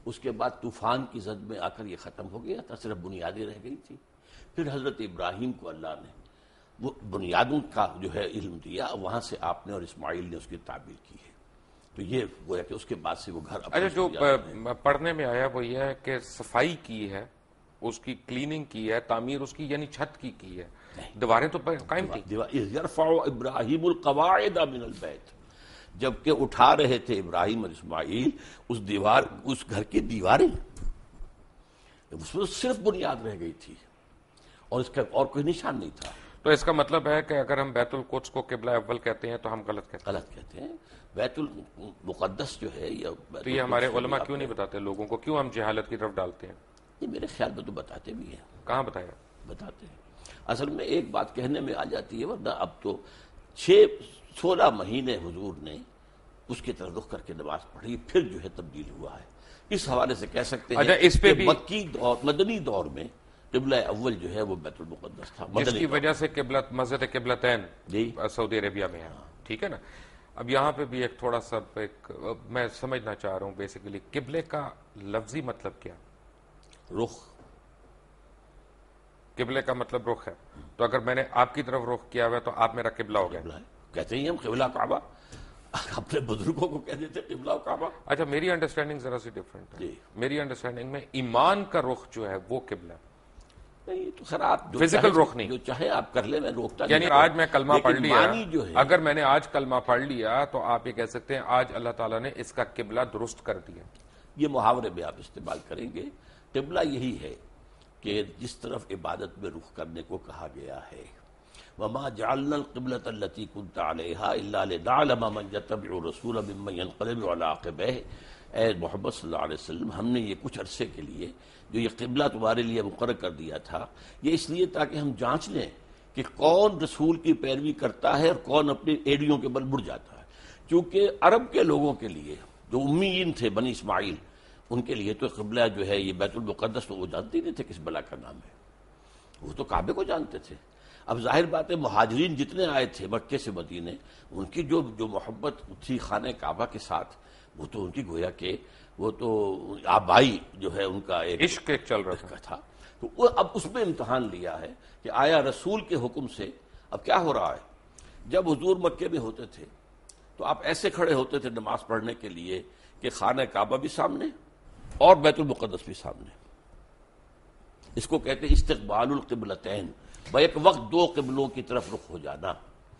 اس کے بعد طوفان کی زد میں آ کر یہ ختم ہو گیا تھا، صرف بنیادیں رہ گئی تھی، پھر حضرت ابراہیم کو اللہ نے وہ بنیادوں کا جو ہے علم دیا، وہاں سے آپ نے اور اسماعیل نے اس کی تعبیر کی ہے، تو یہ وہ ہے کہ اس کے بعد سے وہ گھر اچھا، جو پڑھنے میں آیا وہ یہ ہے کہ صفائی کی ہے، اس کی کلیننگ کی ہے، تعمیر اس کی یعنی چھت کی ہے، دیواریں تو قائم تھی۔ یرفع ابراہیم القواعد من البیت، جبکہ اٹھا رہے تھے ابراہیم اور اسماعیل اس گھر کی دیواریں، اس میں صرف بنیاد رہ گئی تھی اور اس کا اور کوئی نشان نہیں تھا۔ تو اس کا مطلب ہے کہ اگر ہم بیت القدس کو قبلہ اول کہتے ہیں تو ہم غلط کہتے ہیں؟ غلط کہتے ہیں، بیت المقدس جو ہے یا تو یہ ہمارے علماء کیوں نہیں بتاتے لوگوں کو، کیوں ہم جہالت کی طرف ڈالتے ہیں؟ یہ میرے خیال میں تو بتاتے بھی ہیں، کہاں بتایا؟ بتاتے ہیں، اصل میں ایک بات کہنے میں آ جاتی ہے، ورنہ اب تو 16 مہینے حضور نے اس کی طرف رخ کر کے نماز پڑھی، پھر جو ہے تبدیل ہوا ہے، اس حوالے سے کہہ سکتے ہیں اس پہ بھی مکی دور مدنی دور میں قبلہ اول جو ہے وہ بیت المقدس تھا، جس کی وجہ سے مسجد قبلتین سعودی عربیہ میں ہے، ٹھیک ہے نا۔ اب یہاں پہ بھی ایک تھوڑا سا میں سمجھنا چاہ رہا ہوں، بیسیکلی قبلے کا لفظی مطلب کیا؟ رخ، قبلے کا مطلب رخ ہے، تو اگر میں نے آپ کی طرف رخ کیا ہوا ہے تو آپ میرا قبلہ ہو گیا، کہتے ہیں ہم قبلہ کعبہ، اپنے بزرگوں کو کہہ دیتے قبلہ کعبہ۔ اچھا، میری انڈرسٹینڈنگ ذرا سی ڈفرینٹ ہے، میری انڈرسٹینڈنگ میں ایمان کا رخ جو ہے وہ قبلہ، نہیں تو خیر آپ فزیکل رخ نہیں، جو چاہے آپ کر لیں، میں روکتا یعنی آج میں کلمہ پڑھ لیا، جو ہے اگر میں نے آج کلمہ پڑھ لیا تو آپ یہ کہہ سکتے ہیں آج اللہ تعالیٰ نے اس کا قبلہ درست کر دیا، یہ محاورے میں آپ استعمال کریں گے۔ قبلہ یہی ہے کہ جس طرف عبادت میں رخ کرنے کو کہا گیا ہے، وما جعلنا القبلة التي كنت عليها الا لنعلم من يتبع الرسول ممن ينقلب على عقبيه، اے محمد صلی اللہ علیہ وسلم، ہم نے یہ کچھ عرصے کے لیے جو یہ قبلہ تمہارے لیے مقرر کر دیا تھا، یہ اس لیے تاکہ ہم جانچ لیں کہ کون رسول کی پیروی کرتا ہے اور کون اپنی ایڑیوں کے بل مڑ جاتا ہے. کیونکہ عرب کے لوگوں کے لیے جو امیین تھے بنی اسماعیل، ان کے لیے تو قبلہ جو ہے یہ بیت المقدس، تو وہ جانتے نہیں تھے کس بلا کا نام ہے، وہ تو کعبے کو جانتے تھے. اب ظاہر بات ہے مہاجرین جتنے آئے تھے مکے سے مدینے، ان کی جو محبت تھی خانہ کعبہ کے ساتھ، وہ تو ان کی گویا کہ وہ تو آبائی جو ہے ان کا ایک عشق ایک چل رہا تھا. تو وہ اب اس میں امتحان لیا ہے کہ آیا رسول کے حکم سے اب کیا ہو رہا ہے. جب حضور مکے میں ہوتے تھے تو آپ ایسے کھڑے ہوتے تھے نماز پڑھنے کے لیے کہ خانہ کعبہ بھی سامنے اور بیت المقدس بھی سامنے. اس کو کہتے ہیں استقبال القبلتین، بیک وقت دو قبلوں کی طرف رخ ہو جانا.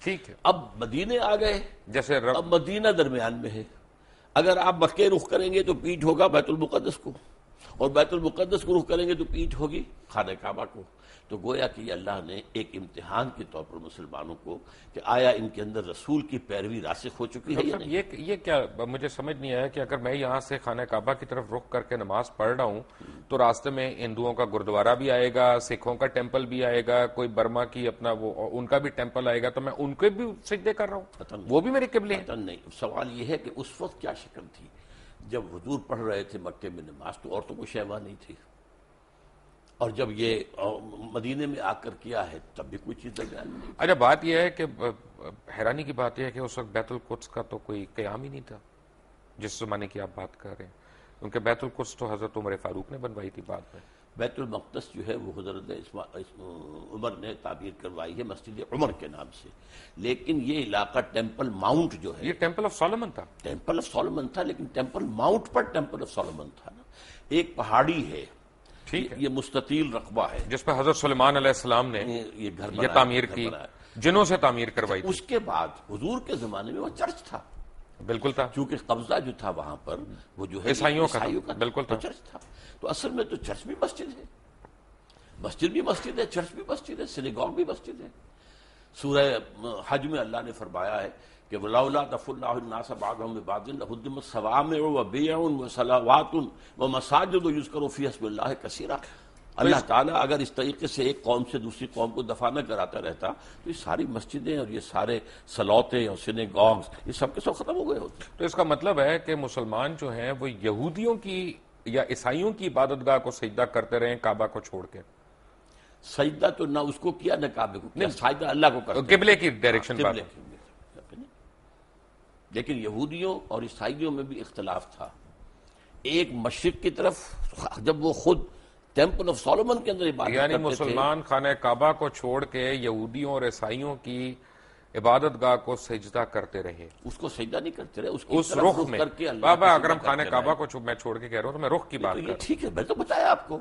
ٹھیک ہے. اب مدینے آ گئے، جیسے اب مدینہ درمیان میں ہے. اگر آپ مکے رخ کریں گے تو پیٹھ ہوگا بیت المقدس کو، اور بیت المقدس کو رخ کریں گے تو پیٹھ ہوگی خانہ کعبہ کو. تو گویا کہ اللہ نے ایک امتحان کے طور پر مسلمانوں کو کہ آیا ان کے اندر رسول کی پیروی راسخ ہو چکی ہے یا نہیں. یہ کیا مجھے سمجھ نہیں آیا کہ اگر میں یہاں سے خانہ کعبہ کی طرف رخ کر کے نماز پڑھ رہا ہوں تو راستے میں ہندوؤں کا گردوارہ بھی آئے گا، سکھوں کا ٹیمپل بھی آئے گا، کوئی برما کی اپنا وہ ان کا بھی ٹیمپل آئے گا، تو میں ان کے بھی سجدے کر رہا ہوں، وہ بھی میرے قبلے ہیں. نہیں، سوال یہ ہے کہ اس وقت کیا شکل تھی جب حضور پڑھ رہے تھے مکے میں نماز، تو اور تو کوئی شیوا نہیں تھی، اور جب یہ مدینے میں آ کر کیا ہے تب بھی کوئی چیز درمیان میں نہیں. اچھا بات یہ ہے کہ حیرانی کی بات یہ ہے کہ اس وقت بیت القدس کا تو کوئی قیام ہی نہیں تھا جس زمانے کی آپ بات کر رہے ہیں، کیونکہ بیت القدس تو حضرت عمر فاروق نے بنوائی تھی بعد میں. بیت المقدس جو ہے وہ حضرت عمر نے تعبیر کروائی ہے مسجد عمر کے نام سے، لیکن یہ علاقہ ٹیمپل ماؤنٹ جو ہے، یہ ٹیمپل آف سولومن تھا. ٹیمپل آف سولومن تھا، لیکن temple Mount per temple of Solomon تھا نا. ایک پہاڑی ہے، ٹھیک ہے، یہ مستطیل رقبہ ہے جس پہ حضرت سلیمان علیہ السلام نے یہ گھر یہ تعمیر کی، جنوں سے تعمیر کروائی تھی. اس کے بعد حضور کے زمانے میں وہ چرچ تھا، بالکل تھا، کیونکہ قبضہ جو تھا وہاں پر وہ جو ہے عیسائیوں کا بالکل تھا. چرچ تھا. تو اصل میں تو چرچ بھی مسجد ہے، مسجد بھی مسجد ہے، چرچ بھی مسجد ہے، سینیگوگ بھی مسجد ہے. سورہ حج میں اللہ نے فرمایا ہے کہ وَلَوْلَا دَفْعُ اللَّهُ النَّاسَ بَعْضَهُم بِبَعْضٍ لَهُدِّمَتْ صَوَامِعُ وَبِيَعٌ وَصَلَوَاتٌ وَمَسَاجِدُ يُذْكَرُ فِيهَا اسْمُ اللَّهِ كَثِيرًا. اللہ تعالیٰ اگر اس طریقے سے ایک قوم سے دوسری قوم کو دفاع نہ کراتا رہتا تو یہ ساری مسجدیں اور یہ سارے سلوتے اور سینیگوگز یہ سب کے سب ختم ہو گئے ہوتے. تو اس کا مطلب ہے کہ مسلمان جو ہیں وہ یہودیوں کی یا عیسائیوں کی عبادت گاہ کو سجدہ کرتے رہے کعبہ کو چھوڑ کے. سجدہ تو نہ اس کو کیا نہ کعبے کو کیا، سجدہ اللہ کو کرتے، قبلے کی ڈائریکشن پر. لیکن یہودیوں اور عیسائیوں میں بھی اختلاف تھا. ایک مشرق کی طرف جب وہ خود ٹیمپل آف سولومن کے اندر عبادت یعنی کرتے مسلمان خانہ کعبہ کو چھوڑ کے یہودیوں اور عیسائیوں کی عبادت گاہ کو سجدہ کرتے رہے، اس کو سجدہ نہیں کرتے رہے، اس رخ میں. بابا اکرم خانہ کعبہ کو میں چھوڑ کے کہہ رہا ہوں تو میں رخ کی بات کر رہا ہوں. ٹھیک ہے، میں تو بتایا آپ کو،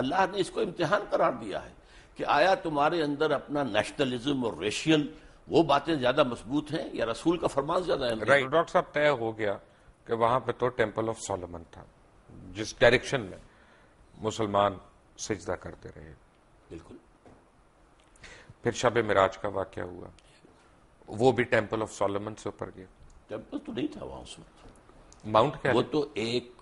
اللہ نے اس کو امتحان قرار دیا ہے کہ آیا تمہارے اندر اپنا نیشنلزم اور ریشیل وہ باتیں زیادہ مضبوط ہیں یا رسول کا فرمان زیادہ ہے. ڈاکٹر صاحب طے ہو گیا کہ وہاں پہ تو ٹیمپل آف سولومن تھا جس ڈائریکشن میں مسلمان سجدہ کرتے رہے. بالکل. پھر شب معراج کا واقعہ ہوا، وہ بھی ٹیمپل آف سولومن سے اوپر گیا. ٹیمپل تو نہیں تھا وہاں اس وقت، ماؤنٹ کیا وہ تو ایک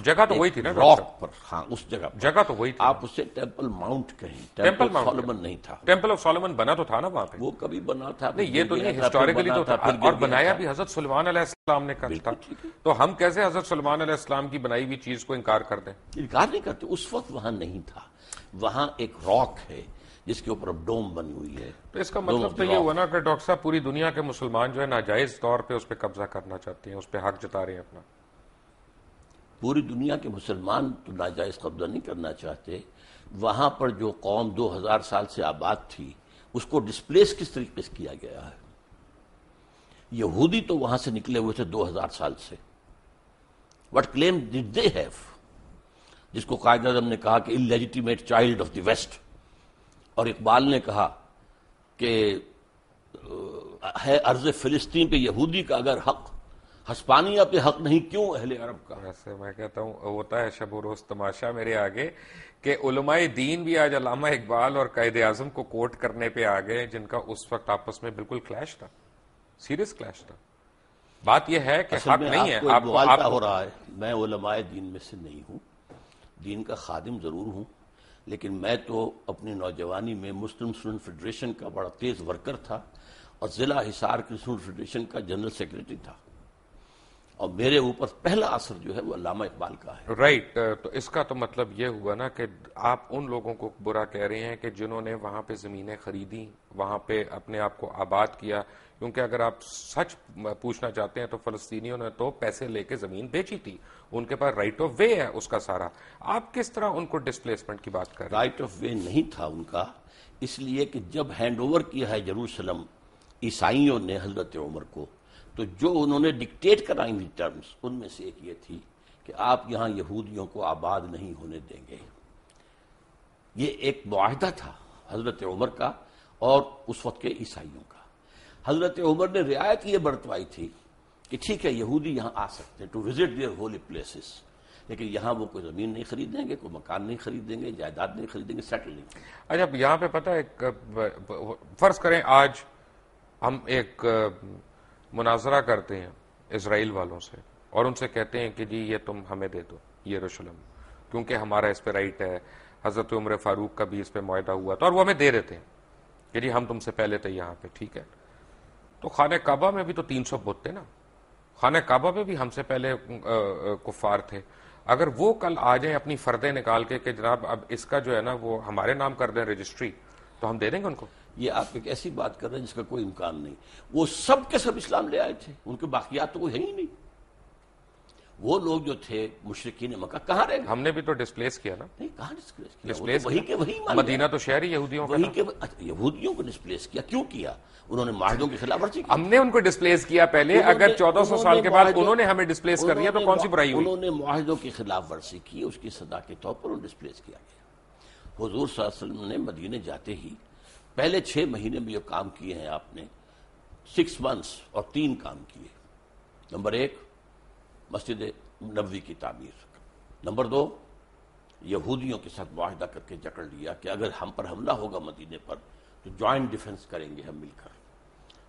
جگہ تو وہی تھی نا راک پر، ہاں اس جگہ پر. جگہ تو وہی تھی، آپ اسے ٹیمپل ماؤنٹ کہیں، ٹیمپل آف سولومن نہیں تھا. ٹیمپل آف سولومن بنا تو تھا نا وہاں پہ، وہ کبھی بنا تھا نہیں یہ تو نہیں، ہسٹوریکلی تو تھا، اور بنایا بھی حضرت سلیمان علیہ السلام نے کر تھا. تو ہم کیسے حضرت سلیمان علیہ السلام کی بنائی ہوئی چیز کو انکار کر دیں؟ انکار نہیں کرتے، اس وقت وہاں نہیں تھا. وہاں ایک راک ہے جس کے اوپر ڈوم بنی ہوئی ہے. تو اس کا مطلب تو یہ ہوا نا کہ ڈاکٹر صاحب پوری دنیا کے مسلمان جو ہے ناجائز طور پہ اس پہ قبضہ کرنا چاہتے ہیں، اس پہ حق جتا رہے ہیں اپنا. پوری دنیا کے مسلمان تو ناجائز قبضہ نہیں کرنا چاہتے. وہاں پر جو قوم 2000 سال سے آباد تھی اس کو ڈسپلیس کس طریقے سے کیا گیا ہے. یہودی تو وہاں سے نکلے ہوئے تھے 2000 سال سے. وٹ کلیم ڈڈ دے ہیو، جس کو قائد اعظم نے کہا کہ انلیجیٹیمیٹ چائلڈ آف دی ویسٹ، اور اقبال نے کہا کہ ہے ارض فلسطین پہ یہودی کا اگر حق، ہسپانیہ پہ حق نہیں کیوں اہل عرب کا. ویسے میں کہتا ہوں ہوتا ہے شب و روز تماشا میرے آگے کہ علماء دین بھی آج علامہ اقبال اور قائد اعظم کو کوٹ کرنے پہ آ گئے، جن کا اس وقت آپس میں بالکل کلیش تھا، سیریس کلیش تھا. بات یہ ہے کہ حق نہیں ہے. آپ کو مغالطہ ہو رہا ہے. میں علماء دین میں سے نہیں ہوں، دین کا خادم ضرور ہوں، لیکن میں تو اپنی نوجوانی میں مسلم اسٹوڈنٹ فیڈریشن کا بڑا تیز ورکر تھا اور ضلع حصار کی اسٹوڈنٹ فیڈریشن کا جنرل سیکرٹری تھا، اور میرے اوپر پہلا اثر جو ہے وہ علامہ اقبال کا ہے. رائٹ. تو اس کا تو مطلب یہ ہوا نا کہ آپ ان لوگوں کو برا کہہ رہے ہیں کہ جنہوں نے وہاں پہ زمینیں خریدی، وہاں پہ اپنے آپ کو آباد کیا. کیونکہ اگر آپ سچ پوچھنا چاہتے ہیں تو فلسطینیوں نے تو پیسے لے کے زمین بیچی تھی، ان کے پاس رائٹ آف وے ہے اس کا سارا. آپ کس طرح ان کو ڈسپلیسمنٹ کی بات کر رہے ہیں؟ رائٹ آف وے نہیں تھا ان کا، اس لیے کہ جب ہینڈ اوور کیا ہے یروشلم عیسائیوں نے حضرت عمر کو، تو جو انہوں نے ڈکٹیٹ کرائیں گی ٹرمز، ان میں سے ایک یہ تھی کہ آپ یہاں یہودیوں کو آباد نہیں ہونے دیں گے. یہ ایک معاہدہ تھا حضرت عمر کا اور اس وقت کے عیسائیوں کا. حضرت عمر نے رعایت یہ برتوائی تھی کہ ٹھیک ہے یہودی یہاں آ سکتے ہیں to visit their holy places, لیکن یہاں وہ کوئی زمین نہیں خریدیں گے، کوئی مکان نہیں خریدیں گے، جائیداد نہیں خریدیں گے، سیٹل نہیں کریں گے. اچھا یہاں پہ پتہ ہے، فرض کریں آج ہم ایک مناظرہ کرتے ہیں اسرائیل والوں سے اور ان سے کہتے ہیں کہ جی یہ تم ہمیں دے دو یروشلم، کیونکہ ہمارا اس پہ رائٹ ہے. حضرت عمر فاروق کا بھی اس پہ معاہدہ ہوا تھا اور وہ ہمیں دے دیتے ہیں کہ جی ہم تم سے پہلے تھے یہاں پہ، ٹھیک ہے. تو خانہ کعبہ میں بھی تو 300 بت تھے نا، خانہ کعبہ میں بھی ہم سے پہلے کفار تھے. اگر وہ کل آ جائیں اپنی فردیں نکال کے کہ جناب اب اس کا جو ہے نا وہ ہمارے نام کر دیں رجسٹری، تو ہم دے دیں گے ان کو. یہ آپ ایک ایسی بات کر رہے ہیں جس کا کوئی امکان نہیں. وہ سب کے سب اسلام لے آئے تھے، ان کے باقیات تو کوئی ہے ہی نہیں. وہ لوگ جو تھے مشرکین مکہ کہاں رہ گئے؟ ہم نے بھی تو ڈسپلیس کیا نا. نہیں، کہاں ڈسپلیس کیا؟ ڈسپلیس وہی کے وہی مدینہ تو شہر ہی یہودیوں کا تھا. یہودیوں کو ڈسپلیس کیا. کیوں کیا؟ انہوں نے معاہدوں کی خلاف ورزی کی. ہم نے ان کو ڈسپلیس کیا پہلے. اگر 1400 سال کے بعد انہوں نے ہمیں ڈسپلیس کر دیا تو کون سی برائی ہوئی؟ انہوں نے معاہدوں کی خلاف ورزی کی، اس کی سزا کے طور پر انہیں ڈسپلیس کیا گیا. حضور صلی اللہ علیہ وسلم نے مدینے جاتے ہی پہلے 6 مہینے میں جو کام کیے ہیں آپ نے، 6 months اور 3 کام کیے. نمبر 1 مسجد نبوی کی تعمیر، نمبر 2 یہودیوں کے ساتھ معاہدہ کر کے جکڑ لیا کہ اگر ہم پر حملہ ہوگا مدینے پر تو جوائنٹ ڈیفنس کریں گے ہم مل کر،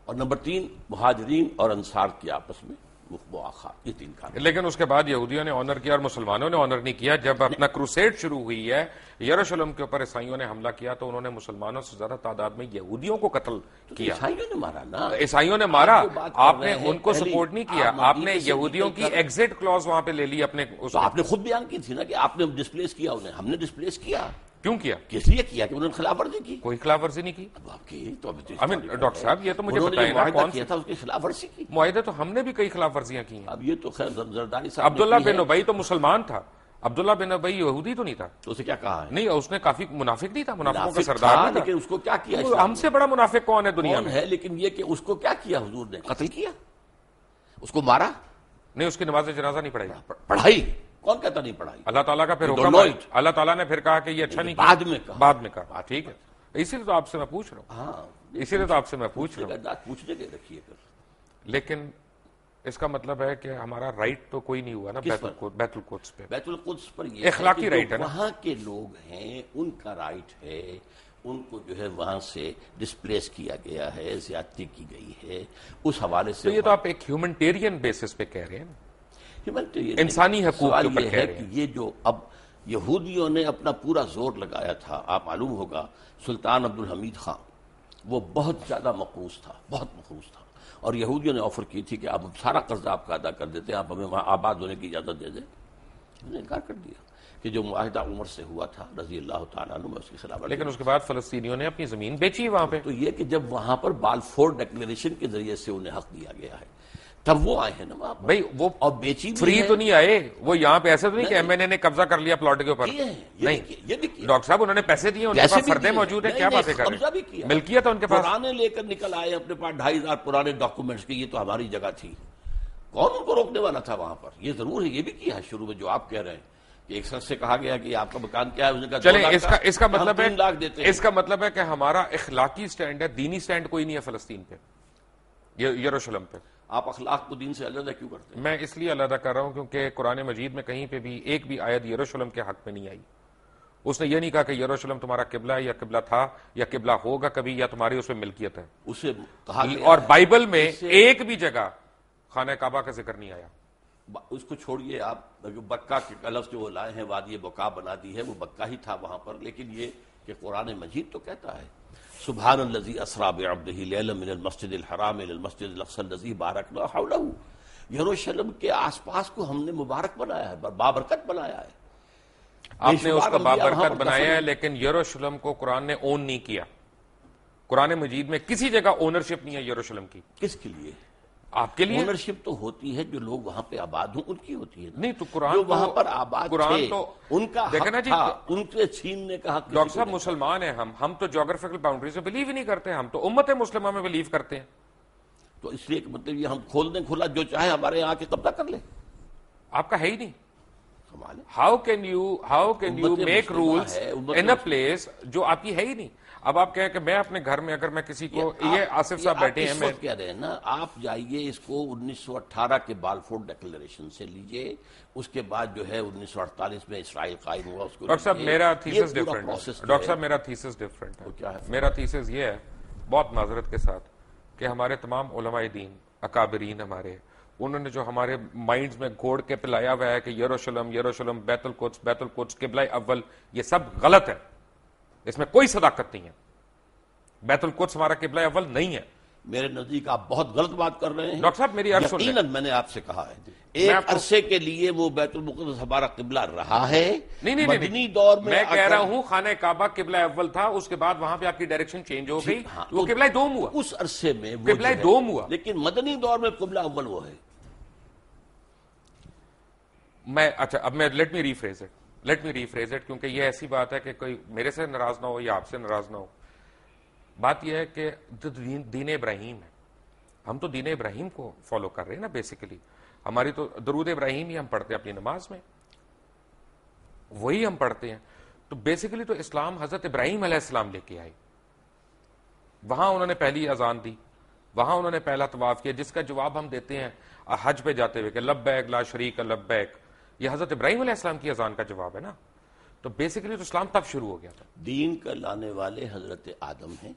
اور نمبر 3 مہاجرین اور انصار کی آپس میں مواخات. یہ 3 کام. لیکن اس کے بعد یہودیوں نے آنر کیا اور مسلمانوں نے آنر نہیں کیا. جب اپنا کروسیڈ شروع ہوئی ہے یروشلم کے اوپر عیسائیوں نے حملہ کیا تو انہوں نے مسلمانوں سے زیادہ تعداد میں یہودیوں کو قتل کیا. عیسائیوں نے مارا نا. عیسائیوں نے مارا. آپ نے ان کو سپورٹ نہیں کیا. آپ نے یہودیوں کی ایگزٹ کلوز وہاں پہ لے لی اپنے. تو آپ نے خود بیان کی تھی نا کہ آپ نے ڈسپلیس کیا انہیں. ہم نے ڈسپلیس کیا. کیوں کیا؟ کس لیے کیا کہ انہوں نے خلاف ورزی کی. کوئی خلاف ورزی نہیں کی. اب آپ کی تو ڈاکٹر صاحب یہ تو مجھے بتائیں نا کون کیا تھا اس کی خلاف ورزی کی. معاہدے تو ہم نے بھی کئی خلاف ورزیاں کی ہیں. اب یہ تو خیر زرداری صاحب. عبداللہ بن ابی تو مسلمان تھا. عبداللہ بن ابی یہودی تو نہیں تھا. تو اسے کیا کہا ہے؟ نہیں اس نے کافی منافق نہیں تھا، منافقوں کا سردار نہیں تھا. لیکن اس کو کیا کیا؟ ہم سے بڑا منافق کون ہے دنیا میں؟ ہے لیکن یہ کہ اس کو کیا کیا حضور نے؟ قتل کیا، اس کو مارا نہیں. اس کی نماز جنازہ نہیں پڑھائی. پڑھائی کون کہتا نہیں پڑھائی؟ اللہ تعالیٰ کا پھر حکم. اللہ تعالیٰ نے پھر کہا کہ یہ اچھا نہیں کیا. بعد میں کہا. ٹھیک ہے، اسی لیے تو آپ سے میں پوچھ رہا ہوں. ہاں اسی لیے تو آپ سے میں پوچھ رہا ہوں. پوچھنے کے رکھیے کر. لیکن اس کا مطلب ہے کہ ہمارا رائٹ تو کوئی نہیں ہوا نا بیت القدس پہ. بیت القدس پر یہ اخلاقی رائٹ ہے نا. وہاں کے لوگ ہیں ان کا رائٹ ہے، ان کو جو ہے وہاں سے ڈسپلیس کیا گیا ہے، زیادتی کی گئی ہے. اس حوالے سے تو یہ تو آپ ایک ہیومنٹیرین بیسس پہ کہہ رہے ہیں، انسانی حقوق کے اوپر کہہ رہے ہیں. یہ جو اب یہودیوں نے اپنا پورا زور لگایا تھا، آپ معلوم ہوگا سلطان عبد الحمید خان وہ بہت زیادہ مقروض تھا، بہت مقروض تھا، اور یہودیوں نے آفر کی تھی کہ آپ سارا قرض آپ کا ادا کر دیتے ہیں، آپ ہمیں وہاں آباد ہونے کی اجازت دے دیں. انہوں نے انکار کر دیا کہ جو معاہدہ عمر سے ہوا تھا رضی اللہ تعالیٰ عنہ، میں اس کی خلاف. لیکن اس کے بعد فلسطینیوں نے اپنی زمین بیچی وہاں پہ. تو یہ کہ جب وہاں پر بالفور ڈکلیریشن کے ذریعے سے انہیں حق دیا گیا ہے تب وہ آئے ہیں نا وہاں. بھائی وہ اور بیچی فری تو نہیں آئے، وہ یہاں پہ ایسے تو نہیں کہ ایم این اے نے قبضہ کر لیا پلاٹ کے اوپر. نہیں ڈاکٹر صاحب انہوں نے پیسے دیے، ان کے پاس فردیں موجود ہیں. کیا باتیں کر رہے ہیں؟ ملکیت ہے ان کے پاس. پرانے لے کر نکل آئے اپنے پاس 2500 پرانے ڈاکومنٹس کے. یہ تو ہماری جگہ تھی، کون ان کو روکنے والا تھا وہاں پر؟ یہ ضرور ہے یہ بھی کیا ہے شروع میں جو آپ کہہ رہے ہیں کہ ایک شخص سے کہا گیا کہ آپ کا مکان کیا ہے، اس نے کہا چلیں اس کا مطلب ہے 3 لاکھ دیتے ہیں. اس کا مطلب ہے کہ ہمارا اخلاقی سٹینڈ ہے، دینی سٹینڈ کوئی نہیں ہے فلسطین پہ، یروشلم پہ. آپ اخلاق کو دین سے علیحدہ کیوں کرتے ہیں؟ میں اس لیے علیحدہ کر رہا ہوں کیونکہ قرآن مجید میں کہیں پہ بھی ایک بھی آیت یروشلم کے حق میں نہیں آئی. اس نے یہ نہیں کہا کہ یروشلم تمہارا قبلہ ہے یا قبلہ تھا یا قبلہ ہوگا کبھی یا تمہاری اس میں ملکیت ہے. اسے کہا اور بائبل میں ایک بھی جگہ خانہ کعبہ کا ذکر نہیں آیا. اس کو چھوڑیے آپ، بکہ کے لفظ جو وہ لائے ہیں وادی بکا بنا دی ہے، وہ بکہ ہی تھا وہاں پر، لیکن یہ کہ قرآن مجید تو کہتا ہے سبحان الذی اسری بعبدہ لیلا من المسجد الحرام الی المسجد الاقصی الذی بارکنا حولہ. یروشلم کے آس پاس کو ہم نے مبارک بنایا ہے، بابرکت بنایا ہے. آپ نے اس کو بابرکت بنایا ہے، لیکن یروشلم کو قرآن نے اون نہیں کیا. قرآن مجید میں کسی جگہ اونرشپ نہیں ہے یروشلم کی. کس کے لیے؟ آپ کے لیے. اونرشپ تو ہوتی ہے جو لوگ وہاں پہ آباد ہوں ان کی ہوتی ہے. نہیں تو قرآن جو وہاں پر آباد تھے ان کا حق تھا، ان کے چھیننے کا حق. ڈاکٹر صاحب مسلمان ہیں ہم تو جغرافیکل باؤنڈریز میں بلیو ہی نہیں کرتے، ہم تو امت مسلمہ میں بلیو کرتے ہیں. تو اس لیے مطلب یہ ہم کھول دیں کھلا، جو چاہے ہمارے یہاں کے قبضہ کر لیں. آپ کا ہے ہی نہیں. How can you make rules in a place جو آپ کی ہے ہی نہیں. اب آپ کہیں کہ میں اپنے گھر میں اگر میں کسی کو، یہ آصف صاحب بیٹھے ہیں، میں کہہ رہے ہیں نا، آپ جائیے اس کو 1918 کے بالفور ڈیکلریشن سے لیجئے، اس کے بعد جو ہے 1948 میں اسرائیل قائم ہوا اس کو. ڈاکٹر صاحب میرا تھیسس ڈفرنٹ ہے. ڈاکٹر صاحب میرا تھیسس ڈفرنٹ ہے. میرا تھیسس یہ ہے بہت معذرت کے ساتھ کہ ہمارے تمام علماء دین اکابرین ہمارے، انہوں نے جو ہمارے مائنڈز میں گھوڑ کے پلایا ہوا ہے کہ یروشلم بیت القدس قبلہ اول، یہ سب غلط ہے. اس میں کوئی صداقت نہیں ہے. بیت القدس ہمارا قبلہ اول نہیں ہے. میرے نزدیک آپ بہت غلط بات کر رہے ہیں. ڈاکٹر صاحب میری عرض سن لیں. میں نے آپ سے کہا ہے ایک عرصے کے لیے وہ بیت المقدس ہمارا قبلہ رہا ہے. نہیں مدنی دور میں کہہ رہا ہوں خانہ کعبہ قبلہ اول تھا، اس کے بعد وہاں پہ آپ کی ڈائریکشن چینج ہو گئی، وہ قبلہ دوم ہوا. اس عرصے میں قبلہ دوم ہوا، لیکن مدنی دور میں قبلہ اول وہ ہے. اچھا اب میں لیٹ می ریفریز اٹ کیونکہ یہ ایسی بات ہے کہ کوئی میرے سے ناراض نہ ہو یا آپ سے ناراض نہ ہو. بات یہ ہے کہ دین ابراہیم ہے، ہم تو دین ابراہیم کو فالو کر رہے ہیں نا. بیسیکلی ہماری تو درود ابراہیم ہی ہم پڑھتے ہیں اپنی نماز میں، وہی ہم پڑھتے ہیں. تو بیسیکلی تو اسلام حضرت ابراہیم علیہ السلام لے کے آئے. وہاں انہوں نے پہلی اذان دی، وہاں انہوں نے پہلا طواف کیا، جس کا جواب ہم دیتے ہیں حج پہ جاتے ہوئے کہ لبیک لا شریک لبیک. یہ حضرت ابراہیم علیہ السلام کی اذان کا جواب ہے نا. تو بیسیکلی تو اسلام تب شروع ہو گیا تھا. دین کا لانے والے حضرت آدم ہیں،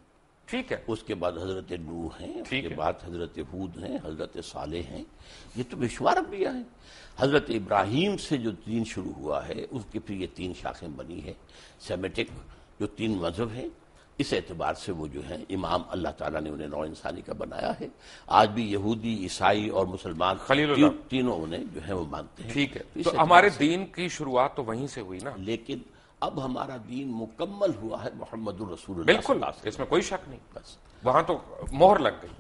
ٹھیک ہے، اس کے بعد حضرت نوح ہیں، اس کے بعد حضرت ہود ہیں، حضرت صالح ہیں. یہ تو بے شمار انبیاء ہیں. حضرت ابراہیم سے جو دین شروع ہوا ہے اس کی پھر یہ 3 شاخیں بنی ہے. سیمیٹک جو 3 مذہب ہیں، اس اعتبار سے وہ جو ہیں امام اللہ تعالیٰ نے انہیں نوع انسانی کا بنایا ہے. آج بھی یہودی، عیسائی اور مسلمان تینوں انہیں جو ہے وہ مانتے ہیں. ٹھیک ہے، تو ہمارے دین کی شروعات تو وہیں سے ہوئی نا. لیکن اب ہمارا دین مکمل ہوا ہے محمد الرسول اللہ. بالکل، اس میں کوئی شک نہیں. بس وہاں تو مہر لگ گئی،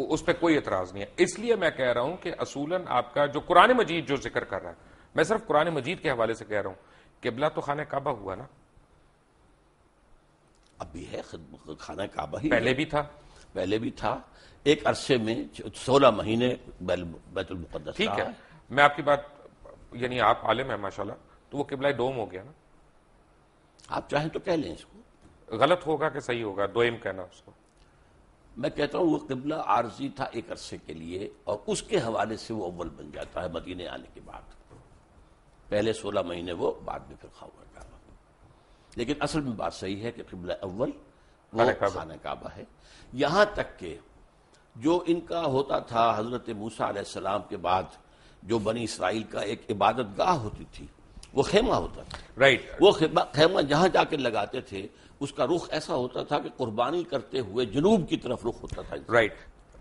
اس پہ کوئی اعتراض نہیں ہے. اس لیے میں کہہ رہا ہوں کہ اصولاً آپ کا جو قرآن مجید جو ذکر کر رہا ہے، میں صرف قرآن مجید کے حوالے سے کہہ رہا ہوں، قبلہ تو خانہ کعبہ ہوا نا. اب بھی ہے خانہ کعبہ ہی، پہلے بھی تھا. ایک عرصے میں 16 مہینے بیت المقدس. ٹھیک ہے، میں آپ کی بات، یعنی آپ عالم ہیں ماشاءاللہ، تو وہ قبلہ دوم ہو گیا نا. آپ چاہیں تو کہہ لیں اس کو. غلط ہوگا کہ صحیح ہوگا دوئم کہنا اس کو؟ میں کہتا ہوں وہ قبلہ عارضی تھا ایک عرصے کے لیے، اور اس کے حوالے سے وہ اول بن جاتا ہے مدینے آنے کے بعد. پہلے 16 مہینے وہ بعد میں پھر خواہ. لیکن اصل میں بات صحیح ہے کہ قبلہ اول وہ خانہ کعبہ ہے. یہاں تک کہ جو ان کا ہوتا تھا حضرت موسیٰ علیہ السلام کے بعد جو بنی اسرائیل کا ایک عبادت گاہ ہوتی تھی، وہ خیمہ ہوتا تھا. رائٹ. وہ خیمہ جہاں جا کے لگاتے تھے اس کا رخ ایسا ہوتا تھا کہ قربانی کرتے ہوئے جنوب کی طرف رخ ہوتا تھا. رائٹ.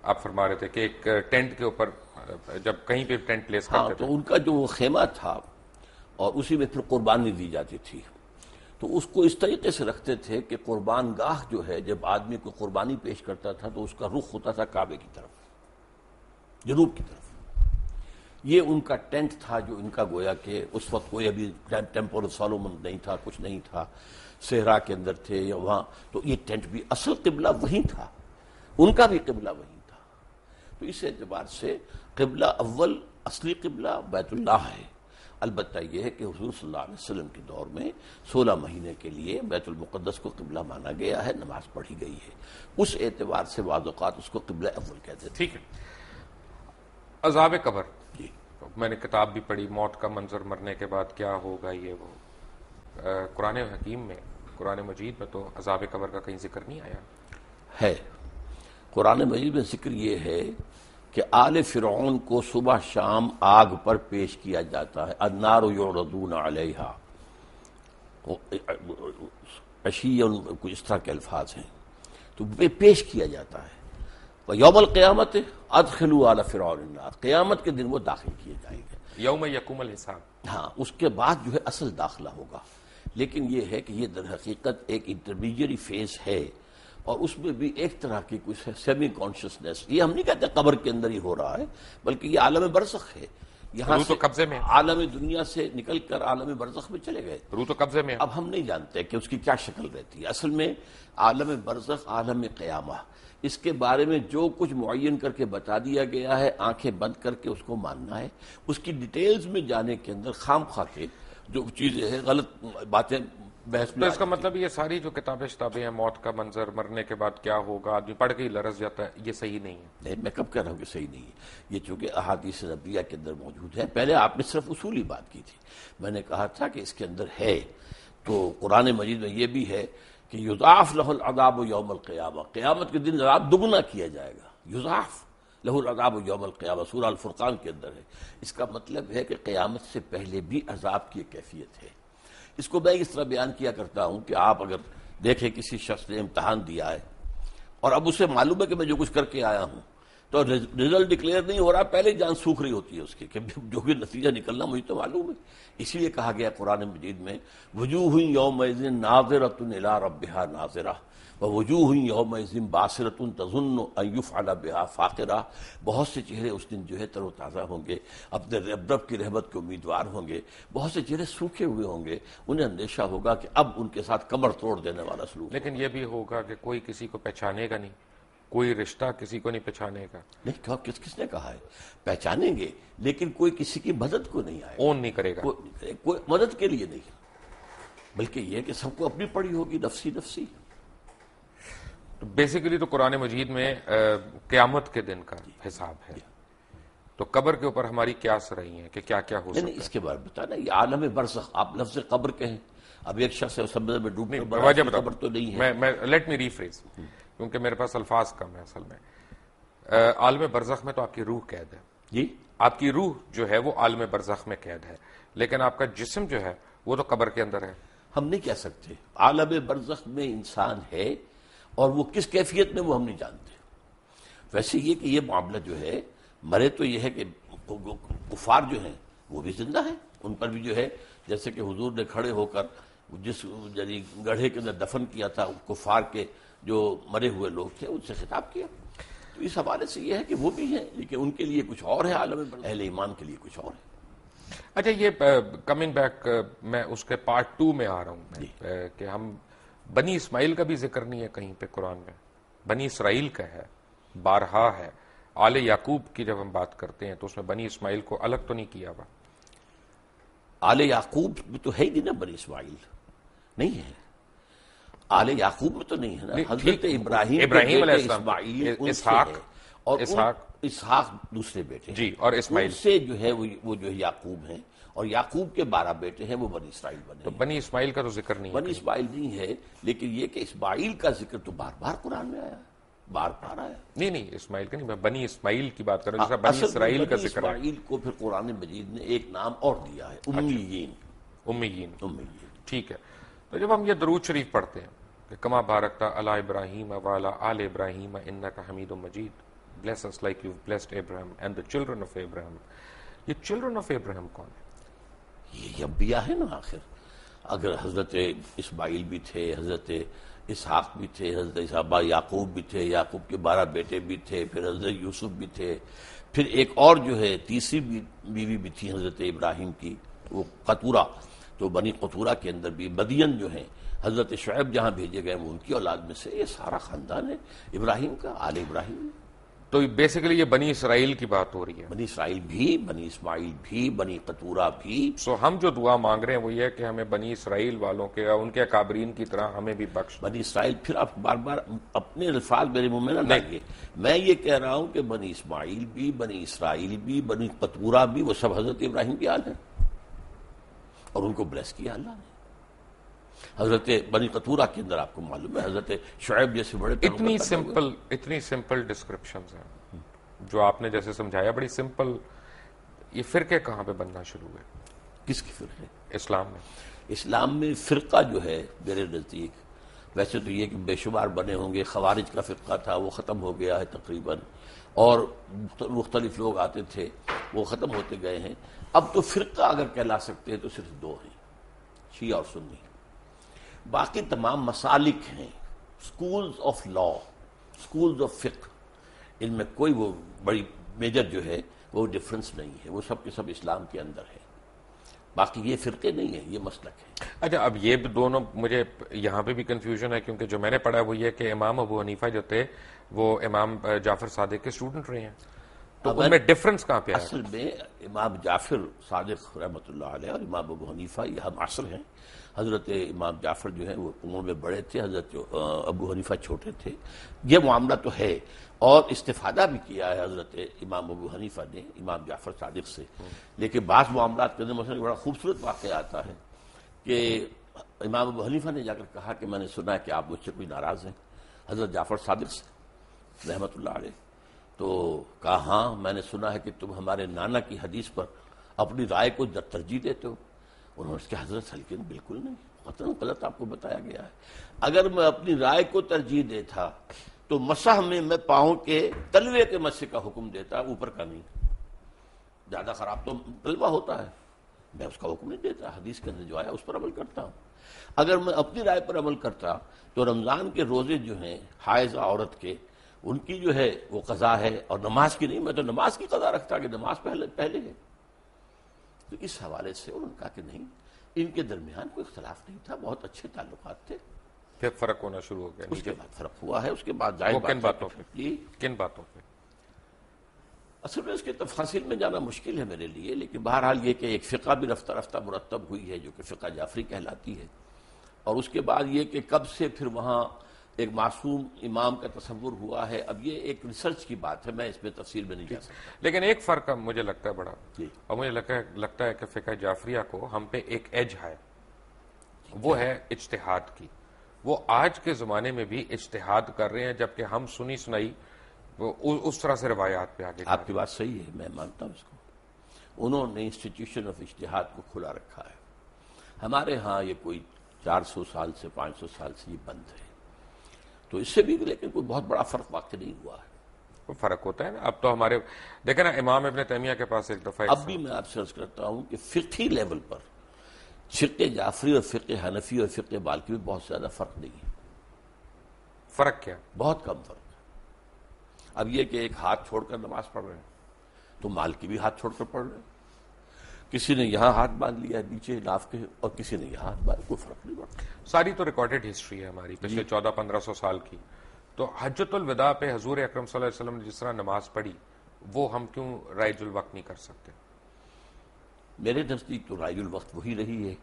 آپ فرما رہے تھے کہ ایک ٹینٹ کے اوپر جب کہیں پہ ٹینٹ پلیس کرتے تھے، تو ان کا جو وہ خیمہ تھا اور اسی میں پھر قربانی دی جاتی تھی. تو اس کو اس طریقے سے رکھتے تھے کہ قربان گاہ جو ہے، جب آدمی کو قربانی پیش کرتا تھا تو اس کا رخ ہوتا تھا کعبے کی طرف، جنوب کی طرف. یہ ان کا ٹینٹ تھا جو ان کا گویا کہ اس وقت کوئی ابھی ٹیمپل سولومن نہیں تھا، کچھ نہیں تھا، صحرا کے اندر تھے یا وہاں. تو یہ ٹینٹ بھی اصل قبلہ وہی تھا، ان کا بھی قبلہ وہی تھا. تو اس اعتبار سے قبلہ اول اصلی قبلہ بیت اللہ ہے. البتہ یہ ہے کہ حضور صلی اللہ علیہ وسلم کے دور میں 16 مہینے کے لیے بیت المقدس کو قبلہ مانا گیا ہے، نماز پڑھی گئی ہے. اس اعتبار سے بعض اوقات اس کو قبلہ اول کہتے تھے. ٹھیک ہے. عذاب قبر، جی میں نے کتاب بھی پڑھی، موت کا منظر، مرنے کے بعد کیا ہوگا، یہ وہ. قرآن حکیم میں، قرآن مجید میں تو عذاب قبر کا کہیں ذکر نہیں آیا ہے. قرآن مجید میں ذکر یہ ہے کہ آل فرعون کو صبح شام آگ پر پیش کیا جاتا ہے. النار یعرضون علیہا، عشیا، کچھ اس طرح کے الفاظ ہیں، تو پیش کیا جاتا ہے. یوم القیامت ادخلوا آل فرعون النار، قیامت کے دن وہ داخل کیے جائیں گے. یوم یقوم الحساب. ہاں، اس کے بعد جو ہے اصل داخلہ ہوگا. لیکن یہ ہے کہ یہ در حقیقت ایک انٹرمیڈیٹ فیز ہے، اور اس میں بھی ایک طرح کی کچھ سیمی کانشسنس. یہ ہم نہیں کہتے قبر کے اندر ہی ہو رہا ہے، بلکہ یہ عالم برزخ ہے. یہاں روح تو قبضے میں، عالم دنیا سے نکل کر عالم برزخ میں چلے گئے. روح تو قبضے میں. اب ہم نہیں جانتے کہ اس کی کیا شکل رہتی ہے. اصل میں عالم برزخ، عالم قیامہ، اس کے بارے میں جو کچھ معین کر کے بتا دیا گیا ہے، آنکھیں بند کر کے اس کو ماننا ہے. اس کی ڈیٹیلز میں جانے کے اندر خام خواہ کے جو چیزیں ہیں، غلط باتیں بحث میں. تو اس کا مطلب یہ ساری جو کتابیں ہیں، موت کا منظر، مرنے کے بعد کیا ہوگا، آدمی پڑھ کے ہی لرز جاتا ہے، یہ صحیح نہیں ہے. نہیں، میں کب کہہ رہا ہوں کہ صحیح نہیں ہے. یہ چونکہ احادیث نبویہ کے اندر موجود ہے. پہلے آپ نے صرف اصولی بات کی تھی. میں نے کہا تھا کہ اس کے اندر ہے، تو قرآن مجید میں یہ بھی ہے کہ یضاعف لہ العذاب یوم القیامہ، قیامت کے دن عذاب دگنا کیا جائے گا. یضاعف لہ العذاب یوم القیامہ سورہ الفرقان کے اندر ہے. اس کا مطلب ہے کہ قیامت سے پہلے بھی عذاب کی کیفیت ہے. اس کو میں اس طرح بیان کیا کرتا ہوں کہ آپ اگر دیکھیں کسی شخص نے امتحان دیا ہے اور اب اسے معلوم ہے کہ میں جو کچھ کر کے آیا ہوں، تو رزلٹ ڈکلیئر نہیں ہو رہا، پہلے جان سوکھ رہی ہوتی ہے اس کی کہ جو بھی نتیجہ نکلنا مجھے تو معلوم ہے. اسی لیے کہا گیا قرآن مجید میں وجوہ یومئذ ناظرۃ الی ربہا ناظرہ ووجوہ یومئذ باسرۃ تظن ان یفعل بہا فاقرہ. بہت سے چہرے اس دن جو ہے تر و تازہ ہوں گے، اپنے رب کی رحمت کے امیدوار ہوں گے. بہت سے چہرے سوکھے ہوئے ہوں گے، انہیں اندیشہ ہوگا کہ اب ان کے ساتھ کمر توڑ دینے والا سلوک. لیکن یہ بھی ہوگا کہ کوئی کسی کو پہچانے گا نہیں، کوئی رشتہ کسی کو نہیں پہچانے گا. نہیں، کس نے کہا ہے؟ پہچانیں گے لیکن کوئی کسی کی مدد کو نہیں آئے، اون نہیں کرے گا، کوئی مدد کے لیے نہیں، بلکہ یہ کہ سب کو اپنی پڑی ہوگی، نفسی نفسی. بیسیکلی تو قرآن مجید میں قیامت کے دن کا حساب ہے. تو قبر کے اوپر ہماری قیاس رہی ہیں کہ کیا کیا ہو سکتا ہے. اس کے بارے میں بتانا، یہ عالم برزخ. آپ لفظ قبر کہیں، اب ایک شخص سمندر میں ڈوبنے وجہ قبر تو نہیں ہے. لیٹ می ریفریز، کیونکہ میرے پاس الفاظ کم ہے. اصل میں عالم برزخ میں تو آپ کی روح قید ہے. جی، آپ کی روح جو ہے وہ عالم برزخ میں قید ہے، لیکن آپ کا جسم جو ہے وہ تو قبر کے اندر ہے. ہم نہیں کہہ سکتے. عالم برزخ میں انسان ہے، اور وہ کس کیفیت میں وہ ہم نہیں جانتے. ویسے یہ کہ یہ معاملہ جو ہے، مرے تو یہ ہے کہ کفار جو ہیں وہ بھی زندہ ہیں. ان پر بھی جو ہے، جیسے کہ حضور نے کھڑے ہو کر جس یعنی گڑھے کے اندر دفن کیا تھا کفار کے جو مرے ہوئے لوگ تھے، ان سے خطاب کیا. تو اس حوالے سے یہ ہے کہ وہ بھی ہیں، لیکن ان کے لیے کچھ اور ہے، عالم برزخ اہل ایمان کے لیے کچھ اور ہے. اچھا، یہ کمنگ بیک، میں اس کے پارٹ 2 میں آ رہا ہوں کہ ہم بنی اسماعیل کا بھی ذکر نہیں ہے کہیں پہ قرآن میں. بنی اسرائیل کا ہے، بارہا ہے. آل یعقوب کی جب ہم بات کرتے ہیں تو اس میں بنی اسماعیل کو الگ تو نہیں کیا ہوا. آل یعقوب میں تو ہے ہی نہیں نا، بنی اسماعیل نہیں ہے. آل یعقوب میں تو نہیں ہے نا. حضرت ابراہیم علیہ السلام، اسحاق، اور اسحاق دوسرے بیٹے جی، اور اسماعیل سے جو ہے وہ جو ہے یعقوب ہیں، اور یعقوب کے 12 بیٹے ہیں، وہ بنی اسرائیل بنے. تو بنی اسماعیل کا تو ذکر نہیں ہے. بنی اسماعیل نہیں ہے، لیکن یہ کہ اسماعیل کا ذکر تو بار بار قرآن میں آیا، بار بار آیا. نہیں، اسماعیل کا نہیں، میں بنی اسماعیل کی بات کر رہا ہوں، جیسا بنی اسرائیل کا ذکر ہے. اسماعیل کو پھر قرآن مجید نے ایک نام اور دیا ہے، امیین. ٹھیک ہے. تو جب ہم یہ درود شریف پڑھتے ہیں کہ کما بارکتا علی ابراہیم وعلی آل ابراہیم انک حمید مجید، bless us like you've blessed Abraham and the children of Abraham. یہ children of Abraham کون ہے؟ یہ انبیاء ہے نا. آخر اگر حضرت اسماعیل بھی تھے، حضرت اسحاق بھی تھے، حضرت اسحاق یعقوب بھی تھے، یعقوب کے 12 بیٹے بھی تھے، پھر حضرت یوسف بھی تھے، پھر ایک اور جو ہے تیسری بیوی بھی تھی حضرت ابراہیم کی، وہ قطورہ. تو بنی قطورہ کے اندر بھی مدین جو ہیں، حضرت شعیب جہاں بھیجے گئے وہ ان کی اولاد میں سے. یہ سارا خاندان ہے ابراہیم کا، آل ابراہیم. تو بیسیکلی یہ بنی اسرائیل کی بات ہو رہی ہے. بنی اسرائیل بھی، بنی اسماعیل بھی، بنی قطورہ بھی. سو ہم جو دعا مانگ رہے ہیں وہ یہ ہے کہ ہمیں بنی اسرائیل والوں کے، ان کے اکابرین کی طرح ہمیں بھی بخش. بنی اسرائیل، پھر آپ بار بار اپنے الفاظ میرے منہ میں نہ لائیے. میں یہ کہہ رہا ہوں کہ بنی اسماعیل بھی، بنی اسرائیل بھی، بنی قطورہ بھی، وہ سب حضرت ابراہیم کی آل ہیں، اور ان کو بلیس کیا اللہ نے. حضرت بنی قطورہ کے اندر آپ کو معلوم ہے حضرت شعیب جیسے بڑے اتنی سمپل ڈسکرپشنز ہیں. جو آپ نے جیسے سمجھایا بڑی سمپل، یہ فرقے کہاں پہ بننا شروع ہوئے؟ کس کی فرقے؟ اسلام میں. اسلام میں فرقہ جو ہے میرے نزدیک، ویسے تو یہ کہ بے شمار بنے ہوں گے، خوارج کا فرقہ تھا وہ ختم ہو گیا ہے تقریباً، اور مختلف لوگ آتے تھے وہ ختم ہوتے گئے ہیں. اب تو فرقہ اگر کہلا سکتے ہیں تو صرف دو ہیں، شیعہ اور سنی. باقی تمام مسالک ہیں، schools of law, schools of فقہ، ان میں کوئی وہ بڑی میجر جو ہے وہ ڈفرنس نہیں ہے، وہ سب کے سب اسلام کے اندر ہے. باقی یہ فرقے نہیں ہیں، یہ مسلک ہے. اچھا، اب یہ دونوں مجھے یہاں پہ بھی کنفیوژن ہے، کیونکہ جو میں نے پڑھا وہ یہ کہ امام ابو حنیفہ جو تھے وہ امام جعفر صادق کے اسٹوڈنٹ رہے ہیں، تو ان میں ڈفرنس کہاں پہ آیا؟ اصل میں امام جعفر صادق رحمۃ اللہ علیہ اور امام ابو حنیفہ یہ ہم عصر ہیں. حضرت امام جعفر جو ہیں وہ عمر میں بڑے تھے، حضرت ابو حنیفہ چھوٹے تھے. یہ معاملہ تو ہے، اور استفادہ بھی کیا ہے حضرت امام ابو حنیفہ نے امام جعفر صادق سے. لیکن بعض معاملات کے اندر مثلا بڑا خوبصورت واقعہ آتا ہے کہ امام ابو حنیفہ نے جا کر کہا کہ میں نے سنا ہے کہ آپ مجھ سے کوئی ناراض ہیں حضرت جعفر صادق سے رحمۃ اللہ علیہ. تو کہا ہاں میں نے سنا ہے کہ تم ہمارے نانا کی حدیث پر اپنی رائے کو ترجیح دیتے ہو. انہوں نے اس کے حضرت حلقین بالکل نہیں، قطعاً غلط آپ کو بتایا گیا ہے. اگر میں اپنی رائے کو ترجیح دیتا تو مسح میں پاؤں کے تلوے کے مسح کا حکم دیتا، اوپر کا نہیں. زیادہ خراب تو تلوہ ہوتا ہے، میں اس کا حکم نہیں دیتا، حدیث کے اندر جو آیا اس پر عمل کرتا ہوں. اگر میں اپنی رائے پر عمل کرتا تو رمضان کے روزے جو ہیں حائض عورت کے، ان کی جو ہے وہ قضا ہے، اور نماز کی نہیں. میں تو نماز کی قضا رکھتا کہ نماز پہلے ہے. تو اس حوالے سے انہوں نے کہا کہ نہیں، ان کے درمیان کوئی اختلاف نہیں تھا، بہت اچھے تعلقات تھے. پھر فرق ہونا شروع ہو گیا. اس کے بعد فرق ہوا ہے. اس کے بعد ظاہر کن باتوں پہ؟ کن باتوں پہ؟ اصل میں اس کے تفاصیل میں جانا مشکل ہے میرے لیے، لیکن بہرحال یہ کہ ایک فقہ بھی رفتہ رفتہ مرتب ہوئی ہے جو کہ فقہ جعفری کہلاتی ہے. اور اس کے بعد یہ کہ کب سے پھر وہاں ایک معصوم امام کا تصور ہوا ہے، اب یہ ایک ریسرچ کی بات ہے، میں اس میں تفصیل میں نہیں جا سکتا. لیکن ایک فرق اب مجھے لگتا ہے بڑا، جی. اور مجھے لگتا ہے کہ فقہ جعفریہ کو ہم پہ ایک ایج ہے، وہ ہے اجتہاد کی. وہ آج کے زمانے میں بھی اجتہاد کر رہے ہیں، جبکہ ہم سنی سنائی اس طرح سے روایات پہ آگے. آپ کی بات صحیح ہے، میں مانتا ہوں اس کو. انہوں نے انسٹیٹیوشن آف اجتہاد کو کھلا رکھا ہے. ہمارے ہاں یہ کوئی 400 سال سے 500 سال سے یہ بند ہے، تو اس سے بھی لیکن کوئی بہت بڑا فرق واقع نہیں ہوا ہے. کوئی فرق ہوتا ہے نا. اب تو ہمارے دیکھیں نا، امام ابن تیمیہ کے پاس ایک دفعہ اب بھی میں آپ سے عرض کرتا ہوں کہ فقہی لیول پر فقہ جعفری اور فقہ حنفی اور فقہ مالکی میں بہت زیادہ فرق نہیں ہے. فرق کیا؟ بہت کم فرق ہے. اب یہ کہ ایک ہاتھ چھوڑ کر نماز پڑھ رہے ہیں تو مالکی بھی ہاتھ چھوڑ کر پڑھ رہے ہیں. کسی نے یہاں ہاتھ باندھ لیا ہے نیچے ناف کے، اور کسی نے یہاں ہاتھ باندھ، کوئی فرق نہیں پڑتا. ساری تو ریکارڈڈ ہسٹری ہے ہماری پچھلے 1400-1500 سال کی. تو حجۃ الوداع پہ حضور اکرم صلی اللہ علیہ وسلم نے جس طرح نماز پڑھی، وہ ہم کیوں رائج الوقت نہیں کر سکتے؟ میرے نزدیک تو رائج الوقت وہی رہی ہے،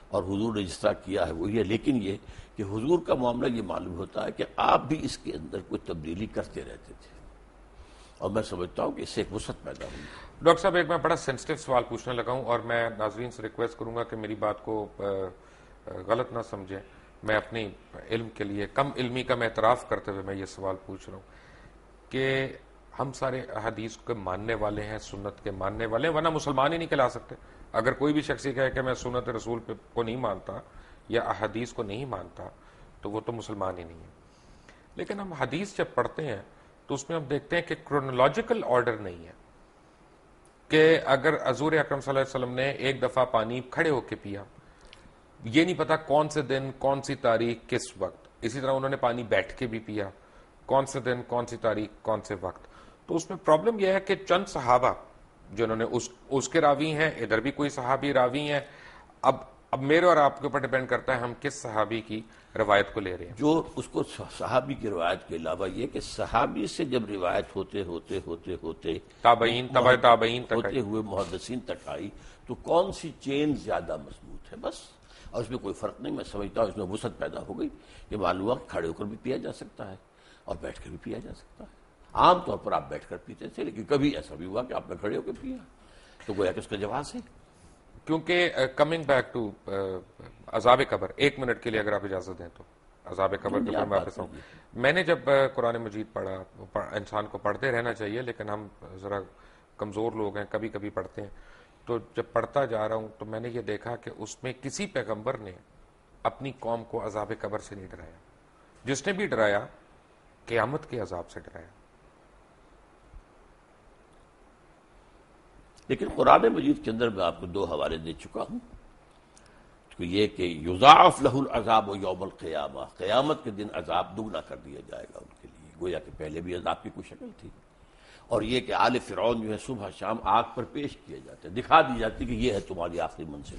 اور حضور نے جس طرح کیا ہے وہی ہے. لیکن یہ کہ حضور کا معاملہ یہ معلوم ہوتا ہے کہ آپ بھی اس کے اندر کوئی تبدیلی کرتے رہتے تھے، اور میں سمجھتا ہوں کہ اس سے ایک وسعت پیدا ہوئی. ڈاکٹر صاحب، ایک میں بڑا سینسٹیو سوال پوچھنے لگا ہوں، اور میں ناظرین سے ریکویسٹ کروں گا کہ میری بات کو غلط نہ سمجھیں. میں اپنی علم کے لیے، کم علمی کا میں اعتراف کرتے ہوئے میں یہ سوال پوچھ رہا ہوں کہ ہم سارے احادیث کے ماننے والے ہیں، سنت کے ماننے والے ہیں، ورنہ مسلمان ہی نہیں کہلا سکتے. اگر کوئی بھی شخص کہے کہ میں سنت رسول کو نہیں مانتا یا احادیث کو نہیں مانتا تو وہ تو مسلمان ہی نہیں ہے. لیکن ہم حدیث جب پڑھتے ہیں تو اس میں ہم دیکھتے ہیں کہ کرونالوجیکل آرڈر نہیں ہے، کہ اگر حضور اکرم صلی اللہ علیہ وسلم نے ایک دفعہ پانی کھڑے ہو کے پیا، یہ نہیں پتا کون سے دن، کون سی تاریخ، کس وقت. اسی طرح انہوں نے پانی بیٹھ کے بھی پیا، کون سے دن، کون سی تاریخ، کون سے وقت. تو اس میں پرابلم یہ ہے کہ چند صحابہ جنہوں نے اس کے راوی ہیں، ادھر بھی کوئی صحابی راوی ہیں. اب میرے اور آپ کے اوپر ڈیپینڈ کرتا ہے ہم کس صحابی کی روایت کو لے رہے ہیں. جو اس کو صحابی کی روایت کے علاوہ یہ کہ صحابی سے جب روایت ہوتے تابعین، تبع تابعین تک ہوتے ہوئے محدثین تک آئی، تو کون سی چین زیادہ مضبوط ہے، بس. اور اس میں کوئی فرق نہیں. میں سمجھتا ہوں اس میں وسعت پیدا ہو گئی کہ معلوم ہوا کھڑے ہو کر بھی پیا جا سکتا ہے اور بیٹھ کر بھی پیا جا سکتا ہے. عام طور پر آپ بیٹھ کر پیتے تھے، لیکن کبھی ایسا بھی ہوا کہ آپ نے کھڑے ہو کے پیا، تو گویا کہ اس کا جواز ہے. کیونکہ کمنگ بیک ٹو عذاب قبر، 1 منٹ کے لیے اگر آپ اجازت دیں تو عذاب قبر کے اوپر واپس آؤں. میں نے جب قرآن مجید پڑھا, انسان کو پڑھتے رہنا چاہیے لیکن ہم ذرا کمزور لوگ ہیں, کبھی کبھی پڑھتے ہیں, تو جب پڑھتا جا رہا ہوں تو میں نے یہ دیکھا کہ اس میں کسی پیغمبر نے اپنی قوم کو عذاب قبر سے نہیں ڈرایا. جس نے بھی ڈرایا قیامت کے عذاب سے ڈرایا. لیکن قرآن مجید کے اندر میں آپ کو 2 حوالے دے چکا ہوں. تو یہ کہ یضاعف لہ العذاب یوم القیامہ, قیامت کے دن عذاب دگنا کر دیا جائے گا ان کے لیے, گویا کہ پہلے بھی عذاب کی کوئی شکل تھی. اور یہ کہ آل فرعون جو ہے صبح شام آگ پر پیش کیے جاتے ہیں, دکھا دی جاتی کہ یہ ہے تمہاری آخری منزل.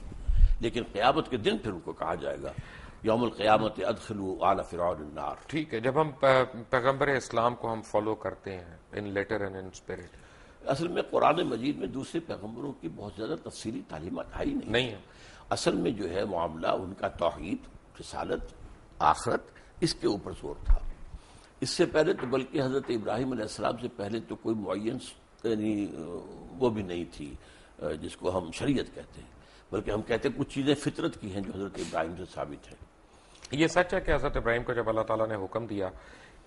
لیکن قیامت کے دن پھر ان کو کہا جائے گا یوم القیامت ادخلوا آل فرعون النار. ٹھیک ہے, جب ہم پیغمبر اسلام کو ہم فالو کرتے ہیں ان لیٹر اینڈ ان اسپرٹ, اصل میں قرآن مجید میں دوسرے پیغمبروں کی بہت زیادہ تفصیلی تعلیمات آئی نہیں ہے. اصل میں جو ہے معاملہ ان کا توحید, رسالت, آخرت, اس کے اوپر زور تھا. اس سے پہلے تو بلکہ حضرت ابراہیم علیہ السلام سے پہلے تو کوئی معین یعنی وہ بھی نہیں تھی جس کو ہم شریعت کہتے ہیں, بلکہ ہم کہتے ہیں کچھ چیزیں فطرت کی ہیں جو حضرت ابراہیم سے ثابت ہیں. یہ سچ ہے کہ حضرت ابراہیم کو جب اللہ تعالیٰ نے حکم دیا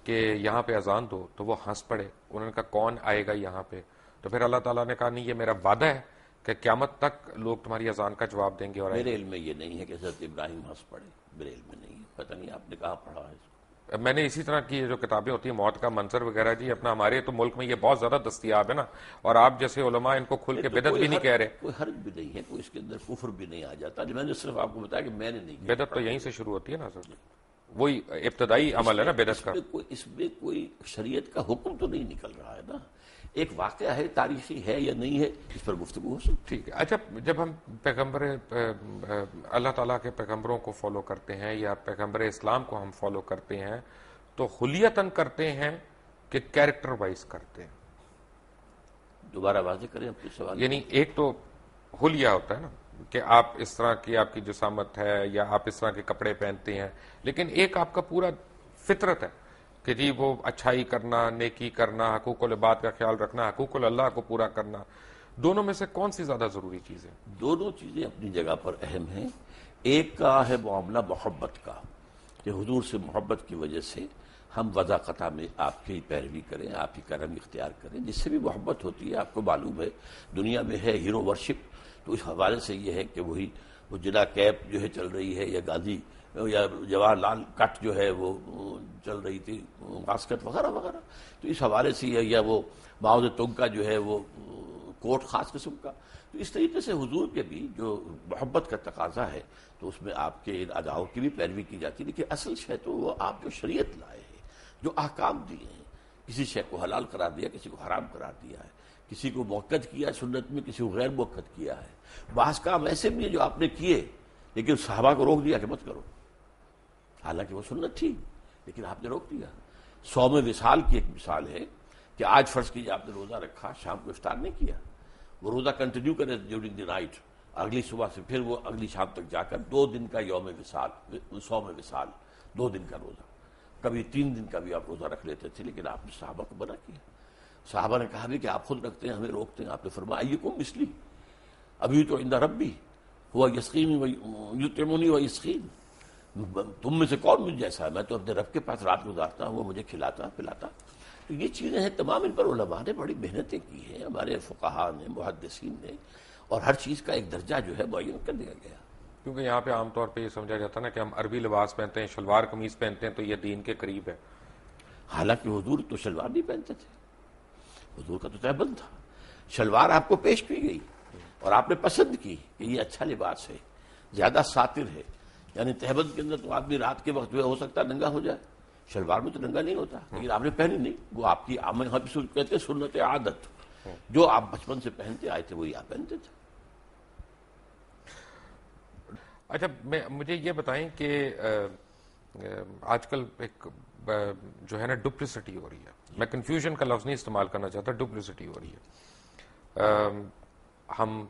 کہ یہاں پہ اذان دو تو وہ ہنس پڑے, انہوں نے کہا کون آئے گا یہاں پہ, تو پھر اللہ تعالیٰ نے کہا نہیں یہ میرا وعدہ ہے کہ قیامت تک لوگ تمہاری اذان کا جواب دیں گے. اور میرے علم میں یہ نہیں ہے کہ حضرت ابراہیم ہنس پڑے, میرے علم میں نہیں ہے, پتہ نہیں آپ نے کہاں پڑھا ہے. میں نے اسی طرح کی جو کتابیں ہوتی ہیں موت کا منظر وغیرہ, جی اپنا ہمارے تو ملک میں یہ بہت زیادہ دستیاب ہے نا, اور آپ جیسے علماء ان کو کھل کے بدعت بھی نہیں کہہ رہے. کوئی حرج بھی نہیں ہے, کوئی اس کے اندر کفر بھی نہیں آ جاتا. میں نے صرف آپ کو بتایا کہ میں نے نہیں. بدعت تو یہیں سے شروع ہوتی ہے نا سر, وہی ابتدائی عمل ہے نا بدعت کا. اس میں کوئی شریعت کا حکم تو نہیں نکل رہا ہے نا, ایک واقعہ ہے, تاریخی ہے یا نہیں ہے, اس پر گفتگو ہو سکتی. ٹھیک ہے. اچھا, جب ہم پیغمبر اللہ تعالیٰ کے پیغمبروں کو فالو کرتے ہیں یا پیغمبر اسلام کو ہم فالو کرتے ہیں تو خلیتاً کرتے ہیں کہ کیریکٹر وائز کرتے ہیں؟ دوبارہ واضح کریں اپنے سوال. یعنی ایک تو حلیہ ہوتا ہے نا کہ آپ اس طرح کی آپ کی جسامت ہے یا آپ اس طرح کے کپڑے پہنتے ہیں, لیکن ایک آپ کا پورا فطرت ہے کہ جی وہ اچھائی کرنا, نیکی کرنا, حقوق العباد کا خیال رکھنا, حقوق اللہ کو پورا کرنا. دونوں میں سے کون سی زیادہ ضروری چیز ہے؟ دونوں چیزیں اپنی جگہ پر اہم ہیں. ایک کا ہے معاملہ محبت کا, کہ حضور سے محبت کی وجہ سے ہم وضع قطع میں آپ کی پیروی کریں, آپ کی کرم اختیار کریں. جس سے بھی محبت ہوتی ہے آپ کو معلوم ہے دنیا میں ہے ہیرو ورشپ, تو اس حوالے سے یہ ہے کہ وہی وہ جنا کیپ جو ہے چل رہی ہے, یا گاندھی یا جواہر لال کٹ جو ہے وہ چل رہی تھی, واسکٹ وغیرہ وغیرہ. تو اس حوالے سے یا وہ ماؤ زے تونگ کا جو ہے وہ کوٹ خاص قسم کا. تو اس طریقے سے حضور کے بھی جو محبت کا تقاضا ہے تو اس میں آپ کے ان اداؤں کی بھی پیروی کی جاتی ہے. لیکن اصل شے تو وہ آپ جو شریعت لائے ہیں, جو احکام دیے ہیں, کسی شے کو حلال قرار دیا, کسی کو حرام قرار دیا ہے, کسی کو موقت کیا سنت میں, کسی کو غیر موقت کیا ہے. بعض کام ایسے بھی ہیں جو آپ نے کیے لیکن صحابہ کو روک دیا کہ مت کرو, حالانکہ وہ سنت تھی لیکن آپ نے روک دیا. صوم وصال کی ایک مثال ہے کہ آج فرض کیجیے آپ نے روزہ رکھا, شام کو افطار نہیں کیا, وہ روزہ کنٹینیو کرے ڈیورنگ دی نائٹ, اگلی صبح سے پھر وہ اگلی شام تک جا کر 2 دن کا یوم وصال, صوم وصال 2 دن کا روزہ, کبھی 3 دن کا بھی آپ روزہ رکھ لیتے تھے, لیکن آپ نے صحابہ کو منع کیا. صحابہ نے کہا بھی کہ آپ خود رکھتے ہیں, ہمیں روکتے ہیں. آپ نے فرمایا ایکم مثلی ابھی تو عند ربی ہوا یسقینی یطعمنی و یسقین, تم میں سے کون مجھ جیسا ہے, میں تو اپنے رب کے پاس رات گزارتا ہوں, وہ مجھے کھلاتا پلاتا. تو یہ چیزیں ہیں تمام, ان پر علماء نے بڑی محنتیں کی ہیں, ہمارے فقہاء نے, محدثین نے, اور ہر چیز کا ایک درجہ جو ہے معین کر دیا گیا. کیونکہ یہاں پہ عام طور پہ یہ سمجھا جاتا ہے نا کہ ہم عربی لباس پہنتے ہیں, شلوار قمیض پہنتے ہیں تو یہ دین کے قریب ہے. حالانکہ حضور تو شلوار نہیں پہنتے تھے, حضور کا تو تہبند تھا. شلوار آپ کو پیش کی گئی اور آپ نے پسند کی کہ یہ اچھا لباس ہے, زیادہ ساتر ہے. یعنی تہبند کے اندر تو آدمی رات کے وقت جو ہو سکتا ہے ننگا ہو جائے, شلوار میں تو ننگا نہیں ہوتا, لیکن آپ نے پہنی نہیں. وہ آپ کی کہتے ہیں سنت عادت, جو آپ بچپن سے پہنتے آئے تھے وہی آپ پہنتے تھے. اچھا, مجھے یہ بتائیں کہ آج کل ایک جو ہے نا ڈپلیسٹی ہو رہی ہے, میں کنفیوژن کا لفظ نہیں استعمال کرنا چاہتا, ڈپلیسٹی ہو رہی ہے. ہم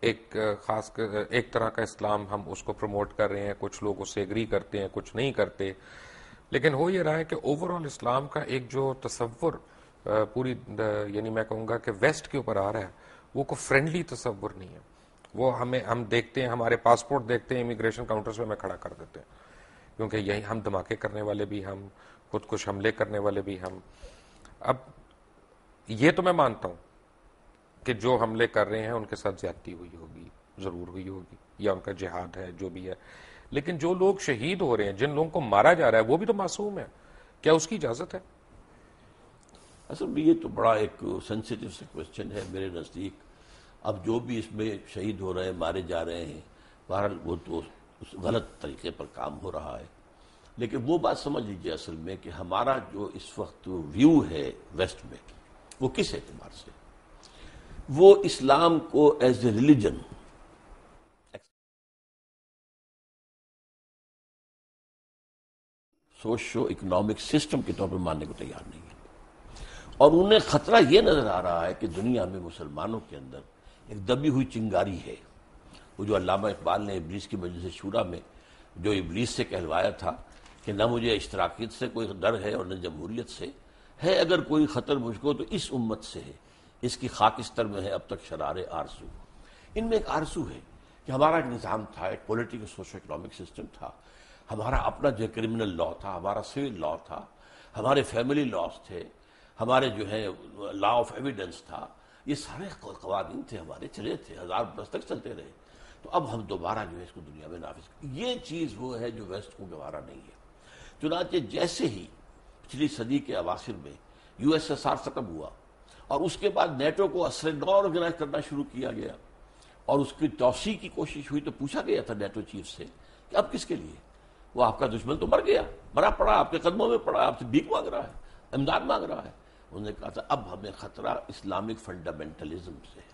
ایک خاص ایک طرح کا اسلام ہم اس کو پروموٹ کر رہے ہیں, کچھ لوگ اس سے ایگری کرتے ہیں, کچھ نہیں کرتے, لیکن ہو یہ رہا ہے کہ اوور آل اسلام کا ایک جو تصور پوری یعنی میں کہوں گا کہ ویسٹ کے اوپر آ رہا ہے وہ کوئی فرینڈلی تصور نہیں ہے. وہ ہم دیکھتے ہیں, ہمارے پاسپورٹ دیکھتے ہیں, امیگریشن کاؤنٹرز پہ ہمیں کھڑا کر دیتے ہیں. کیونکہ یہی ہم دھماکے کرنے والے بھی ہم، خود کش حملے کرنے والے بھی ہم. اب یہ تو میں مانتا ہوں کہ جو حملے کر رہے ہیں ان کے ساتھ زیادتی ہوئی ہوگی، ضرور ہوئی ہوگی، یا ان کا جہاد ہے جو بھی ہے، لیکن جو لوگ شہید ہو رہے ہیں، جن لوگوں کو مارا جا رہا ہے، وہ بھی تو معصوم ہے. کیا اس کی اجازت ہے؟ اصل میں یہ تو بڑا ایک سینسیٹیو سے کوشچن ہے میرے نزدیک. اب جو بھی اس میں شہید ہو رہے ہیں، مارے جا رہے ہیں، بہرحال وہ تو اس غلط طریقے پر کام ہو رہا ہے. لیکن وہ بات سمجھ لیجیے اصل میں کہ ہمارا جو اس وقت ویو ہے ویسٹ میں، وہ کس اعتبار سے، وہ اسلام کو as a religion socio economic system کے طور پر ماننے کو تیار نہیں ہے. اور انہیں خطرہ یہ نظر آ رہا ہے کہ دنیا میں مسلمانوں کے اندر ایک دبی ہوئی چنگاری ہے. وہ جو علامہ اقبال نے ابلیس کی مجلس شورا میں جو ابلیس سے کہلوایا تھا کہ نہ مجھے اشتراکیت سے کوئی ڈر ہے اور نہ جمہوریت سے ہے، اگر کوئی خطر مجھ کو تو اس امت سے ہے، اس کی خاکستر میں ہے اب تک شرار آرزو. ان میں ایک آرزو ہے کہ ہمارا ایک نظام تھا، ایک پولیٹیکل سوشو اکنامک سسٹم تھا، ہمارا اپنا جو کرمنل لا تھا، ہمارا سول لا تھا، ہمارے فیملی لاز تھے، ہمارے جو ہے لا آف ایویڈنس تھا، یہ سارے قوانین تھے ہمارے، چلے تھے، 1000 برس تک چلتے رہے. تو اب ہم دوبارہ جو ہے اس کو دنیا میں نافذ یہ چیز وہ ہے جو ویسٹ کو گوارا نہیں ہے. چنانچہ جیسے ہی پچھلی صدی کے اواخر میں یو ایس ایس آر ختم ہوا اور اس کے بعد نیٹو کو اثر نو آرگنائز کرنا شروع کیا گیا اور اس کی توسیع کی کوشش ہوئی، تو پوچھا گیا تھا نیٹو چیف سے کہ اب کس کے لیے؟ وہ آپ کا دشمن تو مر گیا، مرا پڑا، آپ کے قدموں میں پڑا، آپ سے بھیک مانگ رہا ہے، امداد مانگ رہا ہے. انہوں نے کہا تھا اب ہمیں خطرہ اسلامک فنڈامنٹلزم سے ہے.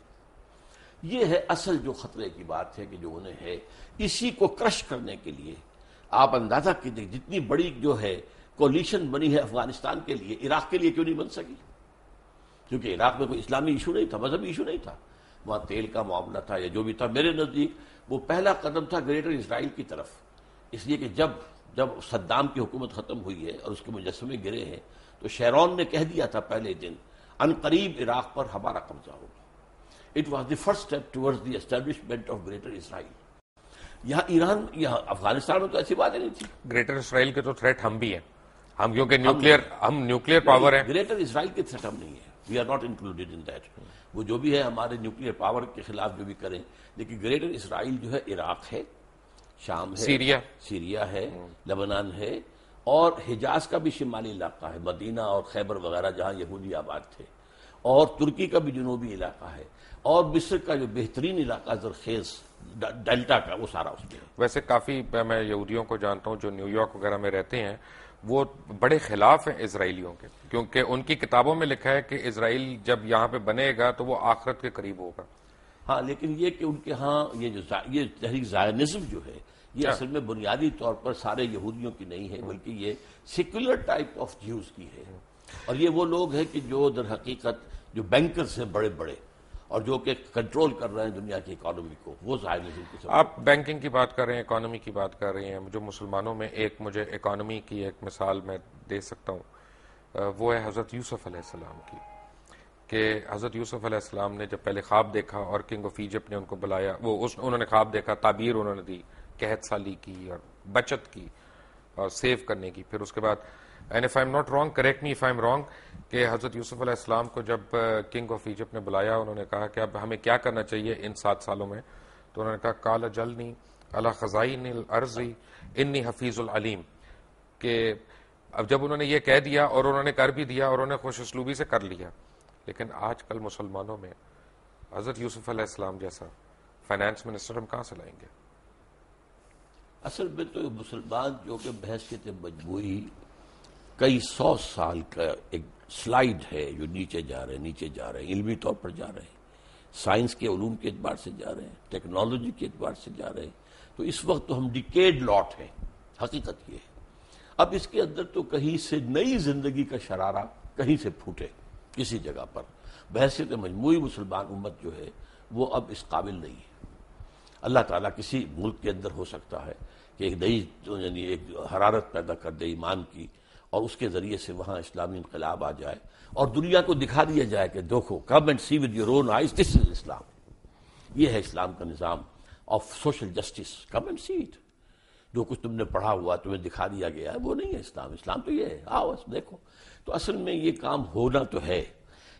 یہ ہے اصل جو خطرے کی بات ہے کہ جو انہیں ہے. اسی کو کرش کرنے کے لیے آپ اندازہ کیجیے جتنی بڑی جو ہے کولیشن بنی ہے افغانستان کے لیے، عراق کے لیے کیوں نہیں بن سکی؟ کیونکہ عراق میں کوئی اسلامی ایشو نہیں تھا، مذہبی ایشو نہیں تھا، وہاں تیل کا معاملہ تھا یا جو بھی تھا. میرے نزدیک وہ پہلا قدم تھا گریٹر اسرائیل کی طرف، اس لیے کہ جب صدام کی حکومت ختم ہوئی ہے اور اس کے مجسمے گرے ہیں تو شیرون نے کہہ دیا تھا پہلے دن ان قریب عراق پر ہمارا قبضہ ہوگا. It was the first step towards the establishment of Greater Israel. یہاں ایران، یہاں افغانستان میں تو ایسی باتیں نہیں تھی. گریٹر اسرائیل کے تو تھریٹ ہم بھی ہیں، ہم کیونکہ نیوکلیئر پاور ہیں. گریٹر اسرائیل کے تھریٹ ہم نہیں ہے، we are not included in that. وہ جو بھی ہے ہمارے نیوکلیئر پاور کے خلاف جو بھی کریں، لیکن گریٹر اسرائیل جو ہے عراق ہے، شام ہے، سیریا ہے، لبنان ہے، اور حجاز کا بھی شمالی علاقہ ہے، مدینہ اور خیبر وغیرہ جہاں یہودی آباد تھے، اور ترکی کا بھی جنوبی علاقہ ہے، اور مصر کا جو بہترین علاقہ زرخیز ڈیلٹا کا، وہ سارا اس میں ہے. ویسے کافی میں یہودیوں کو جانتا ہوں جو نیو یارک وغیرہ میں رہتے ہیں، وہ بڑے خلاف ہیں اسرائیلیوں کے، کیونکہ ان کی کتابوں میں لکھا ہے کہ اسرائیل جب یہاں پہ بنے گا تو وہ آخرت کے قریب ہوگا. ہاں، لیکن یہ کہ ان کے ہاں یہ تحریک زائنزم جو ہے یہ اصل میں بنیادی طور پر سارے یہودیوں کی نہیں ہے، بلکہ یہ سیکولر ٹائپ آف جیوز کی ہے. اور یہ وہ لوگ ہیں کہ جو در حقیقت جو بینکرز ہیں بڑے بڑے اور جو کہ کنٹرول کر رہے ہیں دنیا کی اکانومی کو، وہ زائنزم کی سب. آپ بینکنگ کی بات کر رہے ہیں، اکانومی کی بات کر رہے ہیں. جو مسلمانوں میں مجھے اکانومی کی ایک مثال میں دے سکتا ہوں، وہ ہے حضرت یوسف علیہ السلام کی، کہ حضرت یوسف علیہ السلام نے جب پہلے خواب دیکھا اور کنگ آف ایجپٹ نے ان کو بلایا، انہوں نے خواب دیکھا، تعبیر انہوں نے دی، قحط سالی کی اور بچت کی اور سیو کرنے کی. پھر اس کے بعد and if I am not wrong, correct me if I am wrong, کہ حضرت یوسف علیہ السلام کو جب کنگ آف ایجپٹ نے بلایا، انہوں نے کہا کہ اب ہمیں کیا کرنا چاہیے ان 7 سالوں میں؟ تو انہوں نے کہا قال جلنی علی خزائن الارض انی حفیظ العلیم. کہ اب جب انہوں نے یہ کہہ دیا اور انہوں نے کر بھی دیا اور انہوں نے خوش اسلوبی سے کر لیا، لیکن آج کل مسلمانوں میں حضرت یوسف علیہ السلام جیسا فائنانس منسٹر ہم کہاں سے لائیں گے؟ اصل میں تو مسلمان جو کہ بحثیت مجموعی کئی 100 سال کا ایک سلائیڈ ہے جو نیچے جا رہے ہیں، علمی طور پر جا رہے ہیں، سائنس کے علوم کے اعتبار سے جا رہے ہیں، ٹیکنالوجی کے اعتبار سے جا رہے ہیں. تو اس وقت تو ہم ڈیکیڈ لاٹ ہیں، حقیقت یہ ہے. اب اس کے اندر تو کہیں سے نئی زندگی کا شرارہ کہیں سے پھوٹے کسی جگہ پر. بحثیت مجموعی مسلمان امت جو ہے وہ اب اس قابل نہیں ہے. اللہ تعالیٰ کسی ملک کے اندر ہو سکتا ہے کہ ایک نئی یعنی ایک حرارت پیدا کر دے ایمان کی، اور اس کے ذریعے سے وہاں اسلامی انقلاب آ جائے اور دنیا کو دکھا دیا جائے کہ دیکھو، come and see with your own eyes, this is Islam. یہ ہے اسلام کا نظام of social justice, come and see it. جو کچھ تم نے پڑھا ہوا تمہیں دکھا دیا گیا ہے وہ نہیں ہے اسلام. اسلام تو یہ ہے, آؤ بس دیکھو. تو اصل میں یہ کام ہونا تو ہے,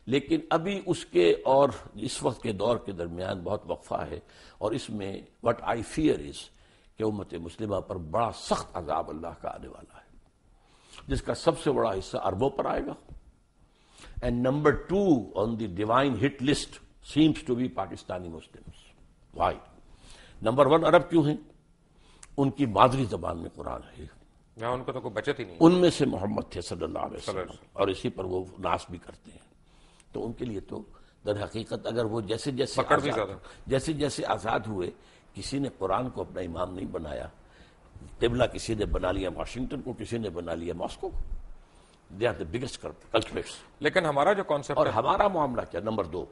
لیکن ابھی اس کے اور اس وقت کے دور کے درمیان بہت وقفہ ہے, اور اس میں وٹ آئی فیئر از کہ امت مسلمہ پر بڑا سخت عذاب اللہ کا آنے والا ہے, جس کا سب سے بڑا حصہ عربوں پر آئے گا. And number 2 on the divine hit list seems to be Pakistani Muslims. Why? Number 1 عرب کیوں ہیں؟ ان کی مادری زبان میں قرآن ہے, ان کو تو کوئی بچت ہی نہیں. ان میں سے محمد تھے صلی اللہ علیہ وسلم, اور اسی پر وہ ناس بھی کرتے ہیں. تو ان کے لیے تو در حقیقت اگر وہ جیسے جیسے آزاد ہوئے, کسی نے قرآن کو اپنا امام نہیں بنایا, قبلہ کسی نے بنا لیا واشنگٹن کو, کسی نے بنا لیا ماسکو کو. They are the biggest culprits. لیکن ہمارا جو کانسیپٹ اور ہمارا معاملہ کیا؟ نمبر 2,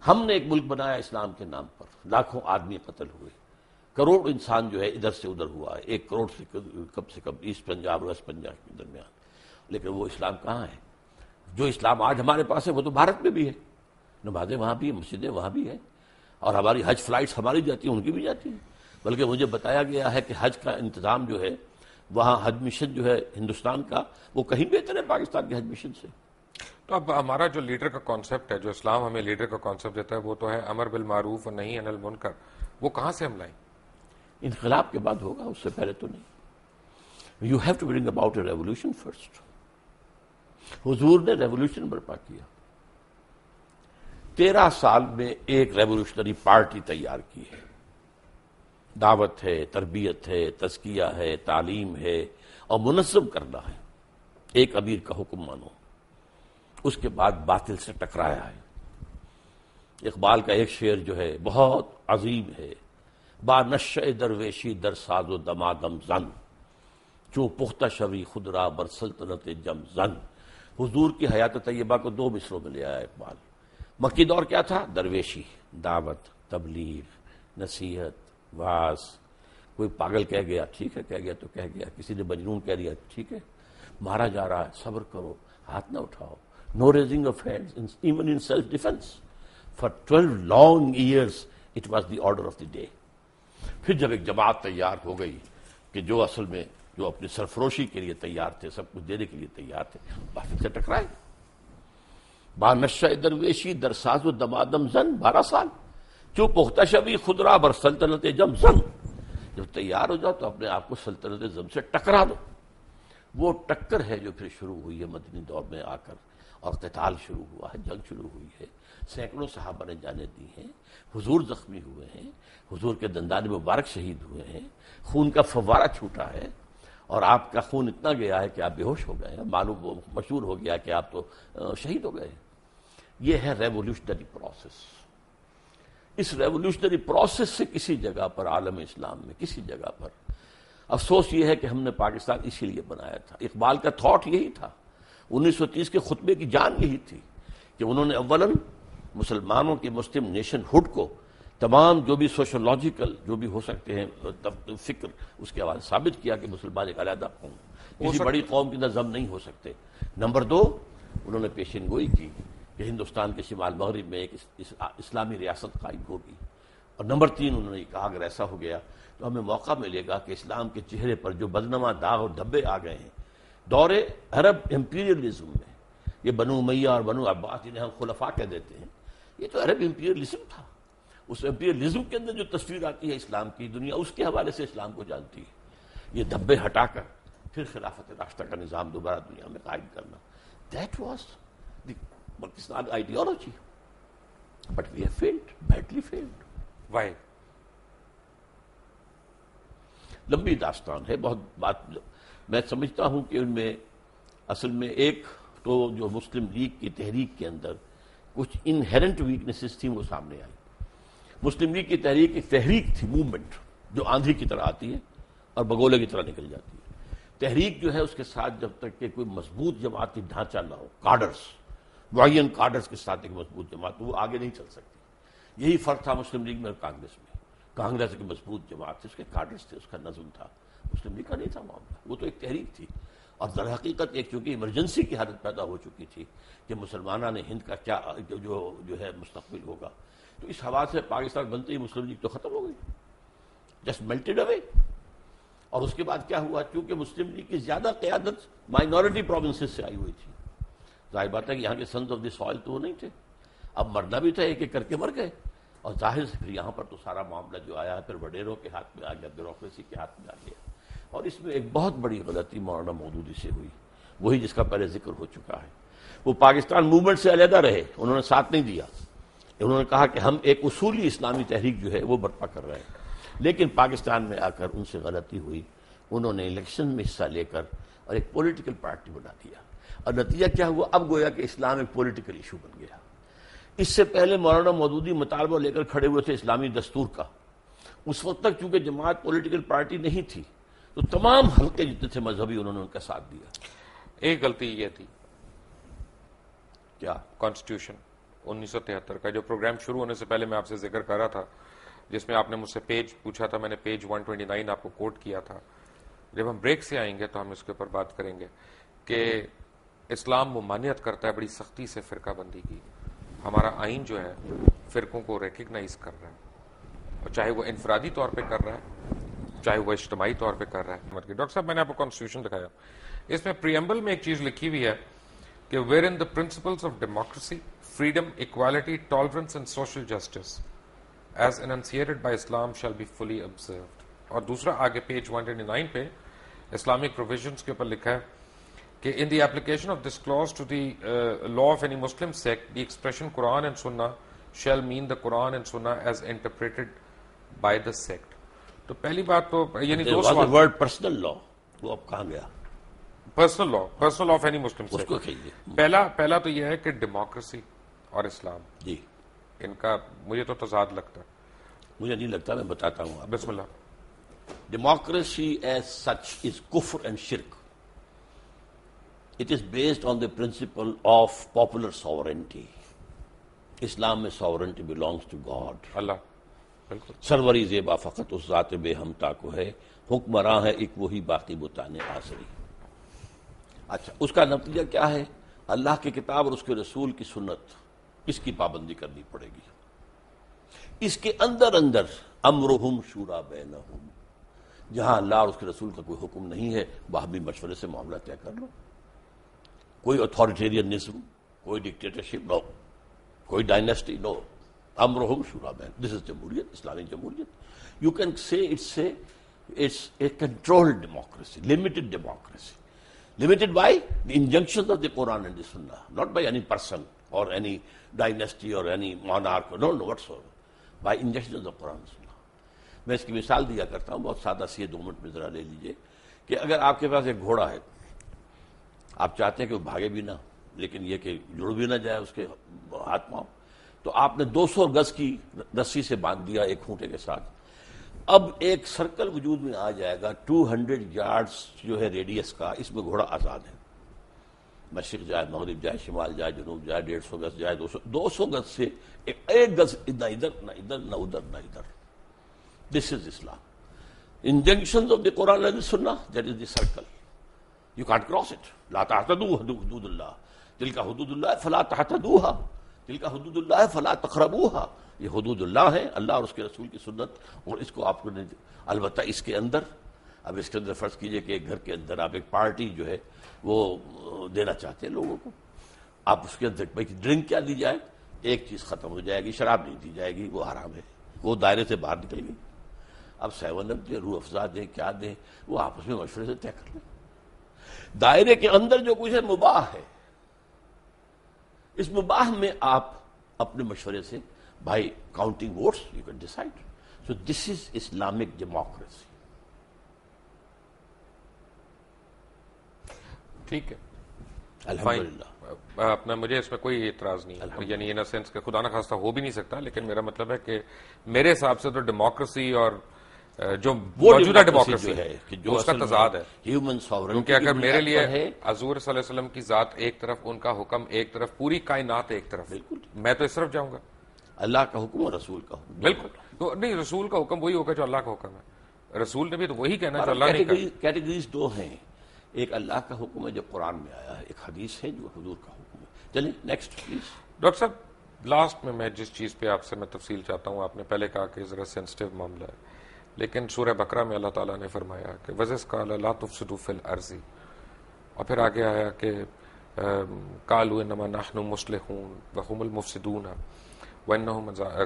ہم نے ایک ملک بنایا اسلام کے نام پر, لاکھوں آدمی قتل ہوئے, کروڑ انسان جو ہے ادھر سے ادھر ہوا ہے, 1 کروڑ سے کم ایسٹ پنجاب اور ویسٹ پنجاب کے درمیان. لیکن وہ اسلام کہاں ہے؟ جو اسلام آج ہمارے پاس ہے وہ تو بھارت میں بھی ہے, نمازیں وہاں بھی ہیں, مسجدیں وہاں بھی ہیں, اور ہماری حج فلائٹس ہماری جاتی ہیں, ان کی بھی جاتی ہیں. بلکہ مجھے بتایا گیا ہے کہ حج کا انتظام جو ہے وہاں, حج مشن جو ہے ہندوستان کا, وہ کہیں بہتر ہے پاکستان کے حج مشن سے. تو اب ہمارا جو لیڈر کا کانسیپٹ ہے, جو اسلام ہمیں لیڈر کا کانسیپٹ دیتا ہے, وہ تو ہے امر بالمعروف اور نہی عن المنکر. وہ کہاں سے ہم لائیں؟ انقلاب کے بعد ہوگا, اس سے پہلے تو نہیں. You have to bring about a revolution first. حضور نے ریولیوشن برپا کیا, 13 سال میں ایک ریولیوشنری پارٹی تیار کی ہے. دعوت ہے, تربیت ہے, تزکیہ ہے, تعلیم ہے, اور منظم کرنا ہے. ایک امیر کا حکم مانو. اس کے بعد باطل سے ٹکرایا ہے. اقبال کا ایک شعر جو ہے بہت عظیم ہے, با نشہ درویشی در ساز و دمادم زن, چوں پختہ شوی خود را بر سلطنت جم زن. حضور کی حیات طیبہ کو 2 مصروں میں لے آیا اقبال. مکی دور کیا تھا؟ درویشی, دعوت, تبلیغ, نصیحت, واز. کوئی پاگل کہہ گیا, ٹھیک ہے کہہ گیا تو کہہ گیا. کسی نے مجنون کہہ دیا, ٹھیک ہے. مارا جا رہا ہے, صبر کرو, ہاتھ نہ اٹھاؤ. No raising of hands even in self defence. For 12 long years it was the order of the day. پھر جب ایک جماعت تیار ہو گئی کہ جو اصل میں جو اپنی سرفروشی کے لیے تیار تھے, سب کچھ دینے کے لیے تیار تھے, باطل سے ٹکرائے. با نشہ درویشی در ساز و دمادم زن, 12 سال. جو پختہ شوی خود را بر سلطنت جم زن. جب تیار ہو جاؤ تو اپنے آپ کو سلطنت زم سے ٹکرا دو. وہ ٹکر ہے جو پھر شروع ہوئی ہے مدنی دور میں آ کر, اور قتال شروع ہوا ہے, جنگ شروع ہوئی ہے. سینکڑوں صحابہ نے جانیں دی ہیں, حضور زخمی ہوئے ہیں, حضور کے دندان مبارک شہید ہوئے ہیں, خون کا فوارہ چھوٹا ہے, اور آپ کا خون اتنا گیا ہے کہ آپ بے ہوش ہو گئے ہیں. معلوم مشہور ہو گیا کہ آپ تو شہید ہو گئے ہیں. یہ ہے ریولیوشنری پروسیس. اس ریولیوشنری پروسیس سے کسی جگہ پر, عالم اسلام میں کسی جگہ پر, افسوس یہ ہے کہ ہم نے پاکستان اسی لیے بنایا تھا. اقبال کا تھاٹ یہی تھا, 1930 کے خطبے کی جان یہی تھی کہ انہوں نے اولاً مسلمانوں کی مسلم نیشن ہوڈ کو تمام جو بھی سوشولوجیکل جو بھی ہو سکتے ہیں فکر, اس کے حوالے ثابت کیا کہ مسلمان ایک علیحدہ قوم, کسی بڑی قوم کی نظم نہیں ہو سکتے. نمبر 2, انہوں نے پیشین گوئی کی کہ ہندوستان کے شمال مغرب میں ایک اسلامی ریاست قائم ہوگی. اور نمبر 3, انہوں نے کہا اگر ایسا ہو گیا تو ہمیں موقع ملے گا کہ اسلام کے چہرے پر جو بدنما داغ اور دھبے آ گئے ہیں دور عرب امپیریلزم میں, یہ بنو امیہ اور بنو عباس جنہیں ہم خلفاء کہہ دیتے ہیں, یہ تو عرب امپیریلزم تھا. اس امپیریلزم کے اندر جو تصویر آتی ہے اسلام کی, دنیا اس کے حوالے سے اسلام کو جانتی ہے. یہ دھبے ہٹا کر پھر خلافت راشدہ کا نظام دوبارہ دنیا میں قائم کرنا, that was the Pakistan ideology. But we have failed, badly failed. Why? لمبی داستان ہے, بہت بات. میں سمجھتا ہوں کہ ان میں اصل میں ایک تو جو مسلم لیگ کی تحریک کے اندر کچھ انہیرنٹ ویکنیسز تھیں وہ سامنے آئی. مسلم لیگ کی تحریک ایک تحریک تھی, موومنٹ جو آندھی کی طرح آتی ہے اور بگولے کی طرح نکل جاتی ہے. تحریک جو ہے اس کے ساتھ جب تک کہ کوئی مضبوط جماعتی ڈھانچہ نہ ہو, کارڈرز, معین کارڈرز کے ساتھ ایک مضبوط جماعت, وہ آگے نہیں چل سکتی. یہی فرق تھا مسلم لیگ میں اور کانگریس میں. کانگریس ایک مضبوط جماعت تھی, اس کے کارڈرز تھے, اس کا نظم تھا. مسلم لیگ کا نہیں تھا معاملہ, وہ تو ایک تحریک تھی. اور در حقیقت ایک چونکہ ایمرجنسی کی حالت پیدا ہو چکی تھی کہ مسلمانوں نے ہند کا کیا جو ہے مستقبل ہوگا, تو اس حوالے سے پاکستان بنتے ہی مسلم لیگ تو ختم ہو گئی, جسٹ میلٹڈ اوے. اور اس کے بعد کیا ہوا؟ چونکہ مسلم لیگ کی زیادہ قیادت مائنورٹی پروونسز سے آئی ہوئی تھی، ظاہر بات ہے کہ یہاں کے سنز آف دی سوائل تو وہ نہیں تھے، اب مرنا بھی تھا، ایک ایک کر کے مر گئے، اور ظاہر سے پھر یہاں پر تو سارا معاملہ جو آیا ہے پھر وڈیروں کے ہاتھ میں آ گیا، بیوروکریسی کے ہاتھ میں آ گیا، اور اس میں ایک بہت بڑی غلطی مولانا مودودی سے ہوئی، وہی جس کا پہلے ذکر ہو چکا ہے۔ وہ پاکستان موومنٹ سے علیحدہ رہے، انہوں نے ساتھ نہیں دیا، انہوں نے کہا کہ ہم ایک اصولی اسلامی تحریک جو ہے وہ برپا کر رہے ہیں، لیکن پاکستان میں آ کر ان سے غلطی ہوئی، انہوں نے الیکشن میں حصہ لے کر اور ایک پولیٹیکل پارٹی بنا دیا، اور نتیجہ کیا ہوا؟ اب گویا کہ اسلام ایک پولیٹیکل ایشو بن گیا۔ اس سے پہلے مولانا مودودی مطالبہ لے کر کھڑے ہوئے تھے اسلامی دستور کا، اس وقت تک چونکہ جماعت پولیٹیکل پارٹی نہیں تھی تو تمام حلقے جتنے تھے مذہبی انہوں نے ان کا ساتھ دیا۔ ایک غلطی یہ تھی، کیا؟ کانسٹیٹیوشن 1973 کا جو پروگرام شروع ہونے سے پہلے میں آپ سے ذکر کر رہا تھا، جس میں آپ نے مجھ سے پیج پوچھا تھا، میں نے پیج 129 آپ کو کوٹ کیا تھا۔ جب ہم بریک سے آئیں گے تو ہم اس کے اوپر بات کریں گے کہ اسلام ممانعت کرتا ہے بڑی سختی سے فرقہ بندی کی، ہمارا آئین جو ہے فرقوں کو ریکگنائز کر رہا ہے، اور چاہے وہ انفرادی طور پہ کر رہا ہے چاہے وہ اجتماعی طور پہ کر رہا ہے۔ ڈاکٹر صاحب میں نے آپ کو کانسٹیٹیوشن دکھایا، اس میں پریمبل میں ایک چیز لکھی ہوئی ہے کہ where in the principles of democracy, freedom, equality, tolerance and social justice as enunciated by Islam shall be fully observed۔ اور دوسرا آگے پیج 129 پہ اسلامک پروویژنس کے اوپر لکھا ہے کہ in the application of this clause to the law of any Muslim sect, the expression Quran and Sunnah shall mean the Quran and Sunnah as interpreted by the sect۔ تو پہلی بات تو یعنی دو سوال، ورڈ پرسنل لا وہ اب کہاں گیا؟ Personal law, personal law of any Muslim اس کو سیکٹ۔ کہیے۔ پہلا تو یہ ہے کہ ڈیموکریسی اور اسلام جی ان کا مجھے تو تضاد لگتا ہے۔ مجھے نہیں لگتا، میں بتاتا ہوں آپ۔ بسم اللہ۔ Democracy as such is kufr and shirk. It is based on the principle of popular sovereignty. Islam میں sovereignty belongs to God. اللہ بالکل سروری زیبا فقط اس ذات بے ہمتا کو ہے، حکمراں ہے ایک وہی باقی بتانے آسری۔ اچھا، اس کا نتیجہ کیا ہے؟ اللہ کی کتاب اور اس کے رسول کی سنت، اس کی پابندی کرنی پڑے گی۔ اس کے اندر امرہم شورا بینہم، جہاں اللہ اور اس کے رسول کا کوئی حکم نہیں ہے وہاں بھی مشورے سے معاملہ طے کر لو۔ کوئی اتھارٹیرینزم، کوئی ڈکٹیٹرشپ نو، کوئی ڈائنیسٹی نو، امرہم شورا بین۔ دس از جمہوریت، اسلامی جمہوریت۔ You can say it's a controlled democracy, limited democracy. Limited by the injunctions of the Quran and the Sunnah, not by any person or any dynasty or any monarch, no whatsoever, by injunctions of the Quran and Sunnah. میں اس کی مثال دیا کرتا ہوں، بہت سادہ سی ہے، 2 منٹ میں ذرا لے لیجئے کہ اگر آپ کے پاس ایک گھوڑا ہے، آپ چاہتے ہیں کہ وہ بھاگے بھی نہ لیکن یہ کہ جڑ بھی نہ جائے اس کے ہاتھ پاؤں، تو آپ نے 200 گز کی رسی سے باندھ دیا ایک کھونٹے کے ساتھ۔ اب ایک سرکل وجود میں آ جائے گا 200 یارڈز جو ہے ریڈیس کا، اس میں گھوڑا آزاد ہے، مشرق جائے، مغرب جائے، شمال جائے، جنوب جائے، 150 گز جائے، 200 گز سے ایک گز نہ ادھر نہ ادھر نہ ادھر نہ ادھر۔ This is Islam. Injunctions of the Quran and Sunnah, that is the circle, you can't cross it. لا تعتدوا حدود اللہ، تلک حدود اللہ فلا تعتدوها، تلک حدود اللہ فلا تقربوها۔ یہ حدود اللہ ہے، اللہ اور اس کے رسول کی سنت، اور اس کو آپ نے البتہ اس کے اندر، اب اس کے اندر فرض کیجئے کہ ایک گھر کے اندر آپ ایک پارٹی جو ہے وہ دینا چاہتے ہیں لوگوں کو، آپ اس کے اندر بھائی ڈرنک کیا دی جائے، ایک چیز ختم ہو جائے گی، شراب نہیں دی جائے گی، وہ حرام ہے، وہ دائرے سے باہر نکل گئی۔ اب 7 اپ دیں، روح افزا دیں، کیا دیں، وہ آپس میں مشورے سے طے کر لیں۔ دائرے کے اندر جو کچھ ہے مباح ہے، اس مباح میں آپ اپنے مشورے سے بھائی counting votes you can decide. So this is Islamic democracy. ٹھیک ہے، الحمدللہ۔ اپنا مجھے اس میں کوئی اعتراض نہیں ہے، یعنی ان سینس کہ خدا نخواستہ ہو بھی نہیں سکتا، لیکن میرا مطلب ہے کہ میرے حساب سے تو ڈیموکریسی اور جو موجودہ ڈیموکریسی ہے اس کا تضاد ہے، ہیومن ساورنٹی، کیونکہ اگر میرے لیے حضور صلی اللہ علیہ وسلم کی ذات ایک طرف، ان کا حکم ایک طرف، پوری کائنات ایک طرف، میں تو اس طرف جاؤں گا۔ اللہ کا حکم اور رسول کا حکم، بالکل تو نہیں، رسول کا حکم وہی ہوگا جو اللہ کا حکم ہے، رسول نے بھی تو وہی کہنا جو اللہ نے کہا۔ کیٹیگریز 2 ہیں، ایک اللہ کا حکم ہے جو قرآن میں آیا ہے، ایک حدیث ہے جو حضور کا حکم ہے۔ چلیں نیکسٹ پلیز۔ ڈاکٹر صاحب لاسٹ میں جس چیز پہ آپ سے میں تفصیل چاہتا ہوں، آپ نے پہلے کہا کہ ذرا سینسٹیو معاملہ ہے، لیکن سورہ بقرہ میں اللہ تعالیٰ نے فرمایا کہ وَإِذْ قَالَ لَا تُفْسِدُوا فِي الْأَرْضِ، اور پھر آگے آیا کہ قَالُوا إِنَّمَا نَحْنُ مُصْلِحُونَ وَهُمُ الْمُفْسِدُونَ وَإِنَّهُمْ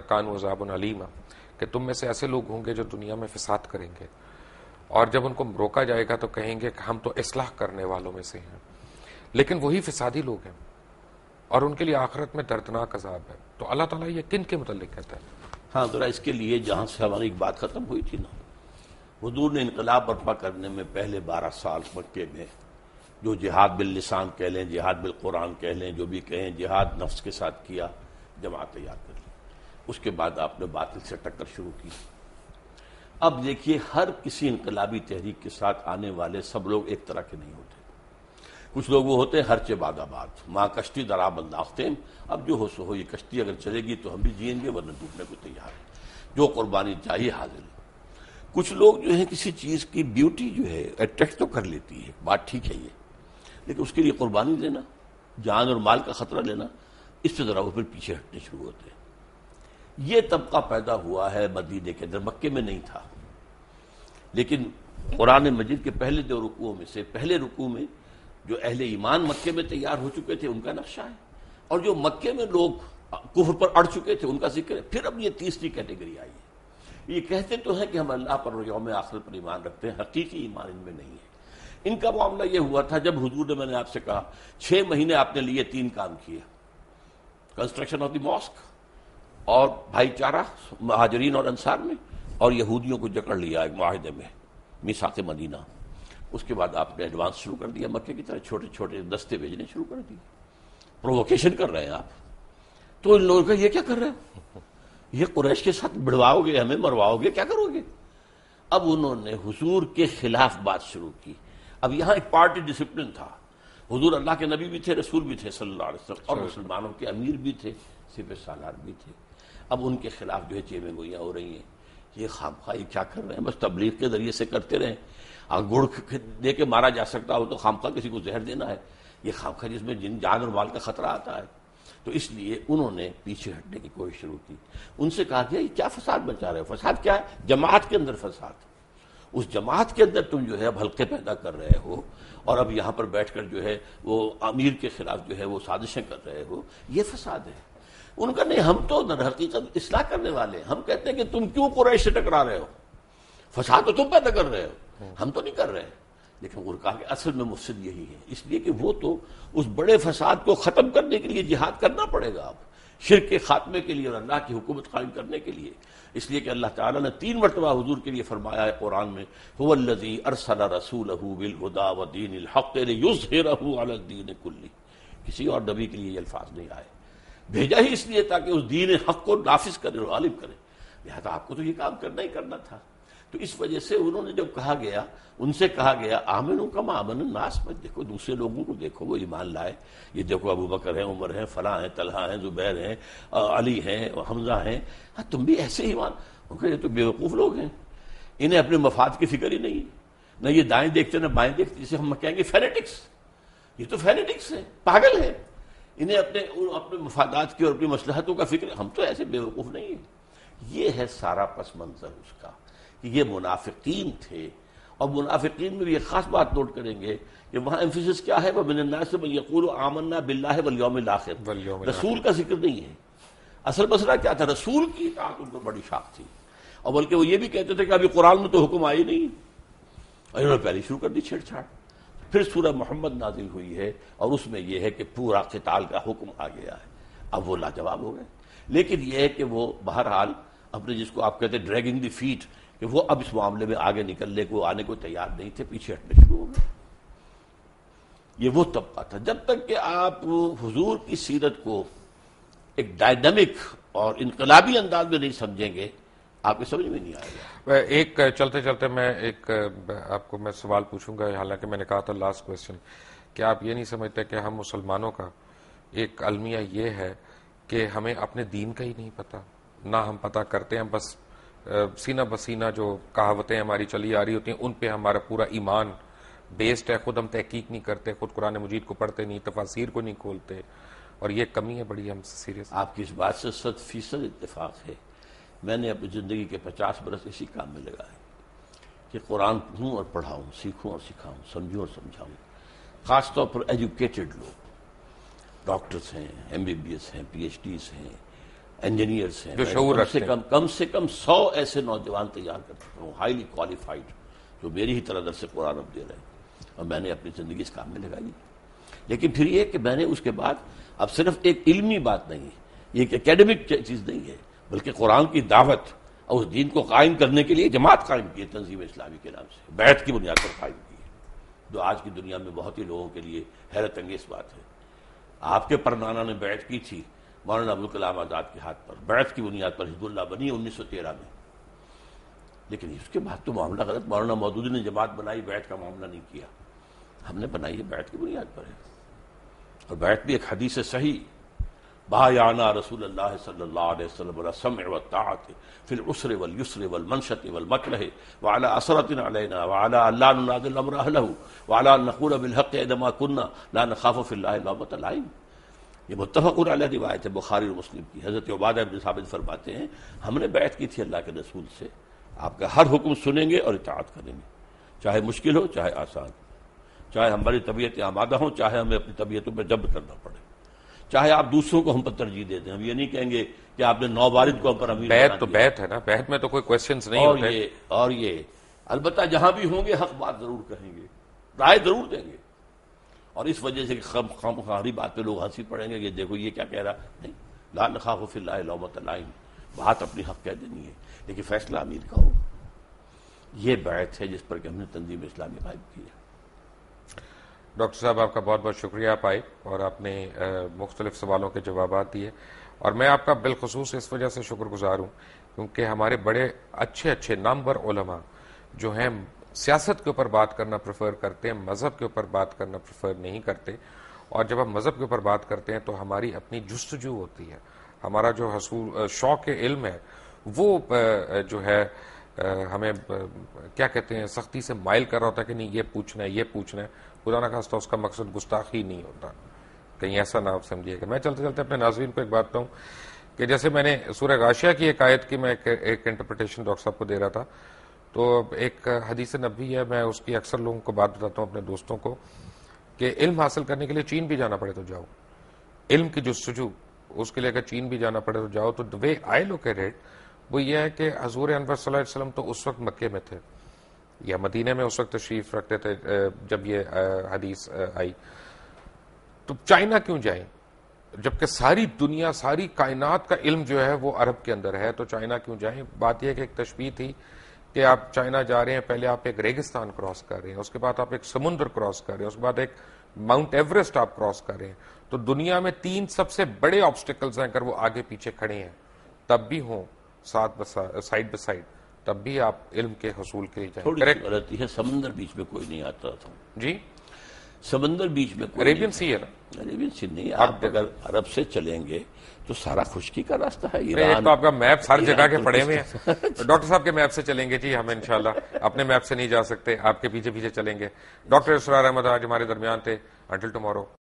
كَانُوا عَذَابٌ أَلِيمًا، کہ تم میں سے ایسے لوگ ہوں گے جو دنیا میں فساد کریں گے، اور جب ان کو روکا جائے گا تو کہیں گے کہ ہم تو اصلاح کرنے والوں میں سے ہیں، لیکن وہی فسادی لوگ ہیں اور ان کے لیے آخرت میں دردناک عذاب ہے۔ تو اللہ تعالیٰ یہ کن کے متعلق کہتا ہے؟ ہاں ذرا اس کے لیے جہاں سے ہماری ایک بات ختم ہوئی تھی نا، حضور نے انقلاب برپا کرنے میں پہلے 12 سال مکے میں جو جہاد باللسان کہہ لیں، جہاد بالقرآن کہہ لیں، جو بھی کہیں، جہاد نفس کے ساتھ کیا، جماعت تیار کر لی، اس کے بعد آپ نے باطل سے ٹکر شروع کی۔ اب دیکھیے ہر کسی انقلابی تحریک کے ساتھ آنے والے سب لوگ ایک طرح کے نہیں ہوتے، کچھ لوگ وہ ہوتے ہیں ہر چے باد آباد، ماں کشتی درآب انداختیں، اب جو ہو سو ہو، یہ کشتی اگر چلے گی تو ہم بھی جئیں گے ورنہ ڈوبنے کو تیار ہیں، جو قربانی چاہیے حاضر ہیں۔ کچھ لوگ جو ہیں کسی چیز کی بیوٹی جو ہے اٹریکٹ تو کر لیتی ہے، بات ٹھیک ہے یہ، لیکن اس کے لیے قربانی دینا، جان اور مال کا خطرہ لینا، اس سے ذرا وہ پھر پیچھے ہٹنے شروع ہوتے ہیں۔ یہ طبقہ پیدا ہوا ہے مدینے کے اندر، مکے میں نہیں تھا، لیکن قرآن مجید کے پہلے 2 رکوعوں میں سے پہلے رکوع میں جو اہل ایمان مکے میں تیار ہو چکے تھے ان کا نقشہ ہے، اور جو مکے میں لوگ کفر پر اڑ چکے تھے ان کا ذکر ہے۔ پھر اب یہ تیسری کیٹیگری آئی ہے، یہ کہتے تو ہیں کہ ہم اللہ پر اور یوم آخر پر ایمان رکھتے ہیں، حقیقی ایمان ان میں نہیں ہے۔ ان کا معاملہ یہ ہوا تھا جب حضور نے، میں نے آپ سے کہا 6 مہینے آپ نے لیے 3 کام کیے، کنسٹرکشن آف دی ماسک، اور بھائی چارہ مہاجرین اور انصار میں، اور یہودیوں کو جکڑ لیا ایک معاہدے میں، میثاق مدینہ۔ اس کے بعد آپ نے ایڈوانس شروع کر دیا، مکے کی طرح چھوٹے چھوٹے دستے بھیجنے شروع کر دیے، پرووکیشن کر رہے ہیں آپ۔ تو ان لوگوں کا یہ کیا کر رہے ہو، یہ قریش کے ساتھ بڑھواؤ گے، ہمیں مرواؤ گے، کیا کرو گے؟ اب انہوں نے حضور کے خلاف بات شروع کی۔ اب یہاں ایک پارٹی ڈسپلن تھا، حضور اللہ کے نبی بھی تھے، رسول بھی تھے صلی اللہ علیہ وسلم، اور مسلمانوں کے امیر بھی تھے، سپہ سالار بھی تھے۔ اب ان کے خلاف جو ہے چیمیں گوئیاں ہو رہی ہیں، یہ خامخواہ کیا کر رہے ہیں، بس تبلیغ کے ذریعے سے کرتے رہیں، گڑ دے کے مارا جا سکتا ہو تو خامخواہ کسی کو زہر دینا ہے، یہ خامخواہ جس میں جان اور مال کا خطرہ آتا ہے۔ تو اس لیے انہوں نے پیچھے ہٹنے کی کوشش شروع کی۔ ان سے کہا گیا یہ کیا فساد مچا رہے ہو؟ فساد کیا ہے؟ جماعت کے اندر فساد، اس جماعت کے اندر تم جو ہے اب حلقے پیدا کر رہے ہو، اور اب یہاں پر بیٹھ کر جو ہے وہ امیر کے خلاف جو ہے وہ سازشیں کر رہے ہو، یہ فساد ہے۔ ان کا نہیں، ہم تو در حقیقت اصلاح کرنے والے ہیں، ہم کہتے ہیں کہ تم کیوں قریش سے ٹکرا رہے ہو، فساد تو تم پیدا کر رہے ہو، ہم تو نہیں کر رہے۔ لیکن وہ کہا کہ اصل میں مفسد یہی ہے، اس لیے کہ وہ تو اس بڑے فساد کو ختم کرنے کے لیے جہاد کرنا پڑے گا، اب شرک کے خاتمے کے لیے اور اللہ کی حکومت قائم کرنے کے لیے۔ اس لیے کہ اللہ تعالیٰ نے 3 مرتبہ حضور کے لیے فرمایا ہے قرآن میں، هو الذی ارسل رسولہ بالہدی ودین الحق لیظہرہ علی الدین کلہ، کسی اور نبی کے لیے یہ الفاظ نہیں آئے، بھیجا ہی اس لیے تاکہ اس دین حق کو نافذ کرے اور غالب کرے، لہذا آپ کو تو یہ کام کرنا ہی کرنا تھا۔ تو اس وجہ سے انہوں نے جب کہا گیا، ان سے کہا گیا آمنوا کما آمن الناس، مت دیکھو دوسرے لوگوں کو، دیکھو وہ ایمان لائے، یہ دیکھو ابو بکر ہیں، عمر ہیں، فلاں ہیں، طلحہ ہیں، زبیر ہیں، علی ہیں، حمزہ ہیں، ہاں تم بھی ایسے ہی ایمان۔ یہ تو بیوقوف لوگ ہیں، انہیں اپنے مفاد کی فکر ہی نہیں، نہ یہ دائیں دیکھتے نہ بائیں دیکھتے، جسے ہم کہیں گے فینیٹکس، یہ تو فینیٹکس ہیں، پاگل ہیں، انہیں اپنے مفادات کی اور اپنی مصلحتوں کا فکر، ہم تو ایسے بیوقوف نہیں ہیں۔ یہ ہے سارا پس منظر اس کا کہ یہ منافقین تھے، اور منافقین میں بھی ایک خاص بات نوٹ کریں گے کہ وہاں ایمفیسس کیا ہے، وَمِنَ النَّاسِ مَن يَقُولُ آمَنَّا بِاللَّهِ وَالْيَوْمِ الْآخِرِ، رسول کا ذکر نہیں ہے۔ اصل مسئلہ کیا تھا، رسول کی اطاعت ان کو بڑی شاخ تھی، اور بلکہ وہ یہ بھی کہتے تھے کہ ابھی قرآن میں تو حکم آئی نہیں، اور انہوں نے پہلے شروع کر دی چھیڑ چھاڑ۔ پھر سورہ محمد نازل ہوئی ہے، اور اس میں یہ ہے کہ پورا قتال کا حکم آ گیا ہے، اب وہ لاجواب ہو گئے۔ لیکن یہ ہے کہ وہ بہرحال اپنے جس کو آپ کہتے ہیں ڈریگنگ دی فیٹ، کہ وہ اب اس معاملے میں آگے نکلنے کو آنے کو تیار نہیں تھے، پیچھے ہٹنے شروع ہو گئے۔ یہ وہ طبقہ تھا۔ جب تک کہ آپ حضور کی سیرت کو ایک ڈائنامک اور انقلابی انداز میں نہیں سمجھیں گے، آپ کو سمجھ میں نہیں آئے گا۔ ایک چلتے چلتے میں ایک آپ کو میں سوال پوچھوں گا، حالانکہ میں نے کہا تھا لاسٹ کویسچن، کہ آپ یہ نہیں سمجھتے کہ ہم مسلمانوں کا ایک المیہ یہ ہے کہ ہمیں اپنے دین کا ہی نہیں پتہ، نہ ہم پتہ کرتے ہیں، بس سینہ بسینہ جو کہاوتیں ہماری چلی آ رہی ہوتی ہیں ان پہ ہمارا پورا ایمان بیسڈ ہے، خود ہم تحقیق نہیں کرتے، خود قرآن مجید کو پڑھتے نہیں، تفاسیر کو نہیں کھولتے، اور یہ کمی ہے بڑی ہم سیریس۔ آپ کی اس بات سے 100% اتفاق ہے، میں نے اپنی زندگی کے 50 برس اسی کام میں لگائے۔ کہ قرآن پڑھوں اور پڑھاؤں، سیکھوں اور سکھاؤں، سمجھوں اور سمجھاؤں. خاص طور پر ایجوکیٹڈ لوگ، ڈاکٹرز ہیں، ایم بی بی ایس ہیں، پی ایچ ڈیز ہیں، انجینئرز ہیں، جو شعور رکھتے ہیں. کم سے کم 100 ایسے نوجوان تیار کر چکا ہوں، ہائیلی کوالیفائڈ، جو میری ہی طرح درس قرآن اب دے رہے ہیں، اور میں نے اپنی زندگی اس کام میں لگائی. لیکن پھر یہ کہ میں نے اس کے بعد اب صرف ایک علمی بات نہیں ہے، یہ ایک اکیڈمک چیز نہیں ہے، بلکہ قرآن کی دعوت اور اس دین کو قائم کرنے کے لیے جماعت قائم کی ہے تنظیم اسلامی کے نام سے، بیعت کی بنیاد پر قائم کی ہے، جو آج کی دنیا میں بہت ہی لوگوں کے لیے حیرت انگیز بات ہے. آپ کے پرنانا نے بیعت کی تھی مولانا ابوالکلام آزاد کے ہاتھ پر، بیعت کی بنیاد پر حزب اللہ بنی 1913 میں. لیکن اس کے بعد تو معاملہ غلط. مولانا مودودی نے جماعت بنائی، بیعت کا معاملہ نہیں کیا. ہم نے بنائی ہے بیعت کی بنیاد پر ہے، اور بیعت بھی ایک حدیث صحیح، بایعنا رسول اللہ صلی اللہ علیہ وسلم علی السمع والطاعۃ فی العسر والیسر والمنشط والمکرہ وعلی اثرۃ علینا وعلی الا ننازع الامر اہلہ وعلی ان نقول بالحق عندما كنا لا نخاف فی اللہ لومۃ لائم. یہ متفق علیہ روایت ہے بخاری اور مسلم کی. حضرت عبادہ بن ثابت فرماتے ہیں ہم نے بیعت کی تھی اللہ کے رسول سے، آپ کا ہر حکم سنیں گے اور اطاعت کریں گے، چاہے مشکل ہو چاہے آسان، چاہے ہماری طبیعتیں آمادہ ہوں چاہے ہمیں اپنی طبیعتوں پہ جبر کرنا پڑے، چاہے آپ دوسروں کو ہم پر ترجیح دے دیں. ہم یہ نہیں کہیں گے کہ آپ نے نوبارد کو ہم پر امیر بنا بیعت تو دیا. بیعت ہے نا، بیعت میں تو کوئی کوشچنز نہیں اور ہوتے. یہ البتہ جہاں بھی ہوں گے حق بات ضرور کہیں گے، رائے ضرور دیں گے. اور اس وجہ سے کہ خامخواہی بات پہ لوگ ہنسی پڑیں گے کہ دیکھو یہ کیا کہہ رہا. نہیں، لا نخاف فی اللہ لومۃ لائم، بات اپنی حق کہہ دینی ہے، لیکن فیصلہ امیر کا ہو. یہ بیعت ہے جس پر کہ ہم نے تنظیم اسلامی قائم کی ہے. ڈاکٹر صاحب آپ کا بہت بہت شکریہ، آپ آئے اور آپ نے مختلف سوالوں کے جوابات دیے، اور میں آپ کا بالخصوص اس وجہ سے شکر گزار ہوں کیونکہ ہمارے بڑے اچھے اچھے نامور علماء جو ہیں سیاست کے اوپر بات کرنا پریفر کرتے ہیں، مذہب کے اوپر بات کرنا پریفر نہیں کرتے. اور جب ہم مذہب کے اوپر بات کرتے ہیں تو ہماری اپنی جستجو ہوتی ہے، ہمارا جو شوق علم ہے وہ جو ہے ہمیں کیا کہتے ہیں سختی سے مائل کر رہا ہوتا ہے کہ نہیں یہ پوچھنا ہے یہ پوچھنا ہے. خدا نہ خواستہ اس کا مقصد گستاخی نہیں ہوتا، کہیں ایسا نہ آپ سمجھیے گا. میں چلتے چلتے اپنے ناظرین کو ایک بات کہوں کہ جیسے میں نے سورہ غاشیہ کی ایک آیت کی میں ایک انٹرپریٹیشن ڈاکٹر صاحب کو دے رہا تھا، تو ایک حدیث نبوی ہے، میں اس کی اکثر لوگوں کو بات بتاتا ہوں اپنے دوستوں کو کہ علم حاصل کرنے کے لیے چین بھی جانا پڑے تو جاؤ، علم کی جستجو اس کے لیے اگر چین بھی جانا پڑے تو جاؤ. تو وے آئی لک ایٹ اٹ وہ یہ ہے کہ حضور انور صلی اللہ علیہ وسلم تو اس وقت مکے میں تھے یا مدینے میں اس وقت تشریف رکھتے تھے جب یہ حدیث آئی. تو چائنا کیوں جائیں جبکہ ساری دنیا ساری کائنات کا علم جو ہے وہ عرب کے اندر ہے، تو چائنا کیوں جائیں؟ بات یہ ہے کہ ایک تشبیہ تھی کہ آپ چائنا جا رہے ہیں، پہلے آپ ایک ریگستان کراس کر رہے ہیں، اس کے بعد آپ ایک سمندر کراس کر رہے ہیں، اس کے بعد ایک ماؤنٹ ایوریسٹ آپ کراس کر رہے ہیں. تو دنیا میں 3 سب سے بڑے آبسٹیکلز ہیں، اگر وہ آگے پیچھے کھڑے ہیں تب بھی ہوں سائڈ بائی سائڈ تب بھی آپ علم کے حصول کے لیے جائیں. تھوڑی سی غلطی ہے، سمندر بیچ میں کوئی نہیں آتا تھا. جی سمندر بیچ میں کوئی عربین سی ہے نا، عربین سی نہیں. آپ اگر عرب سے چلیں گے تو سارا خشکی کا راستہ ہے. ایک تو آپ کا میپ ہر جگہ کے پڑے ہوئے ہیں. ڈاکٹر صاحب کے میپ سے چلیں گے جی، ہم انشاءاللہ اپنے میپ سے نہیں جا سکتے، آپ کے پیچھے پیچھے چلیں گے. ڈاکٹر اسرار احمد آج ہمارے درمیان تھے. Until tomorrow.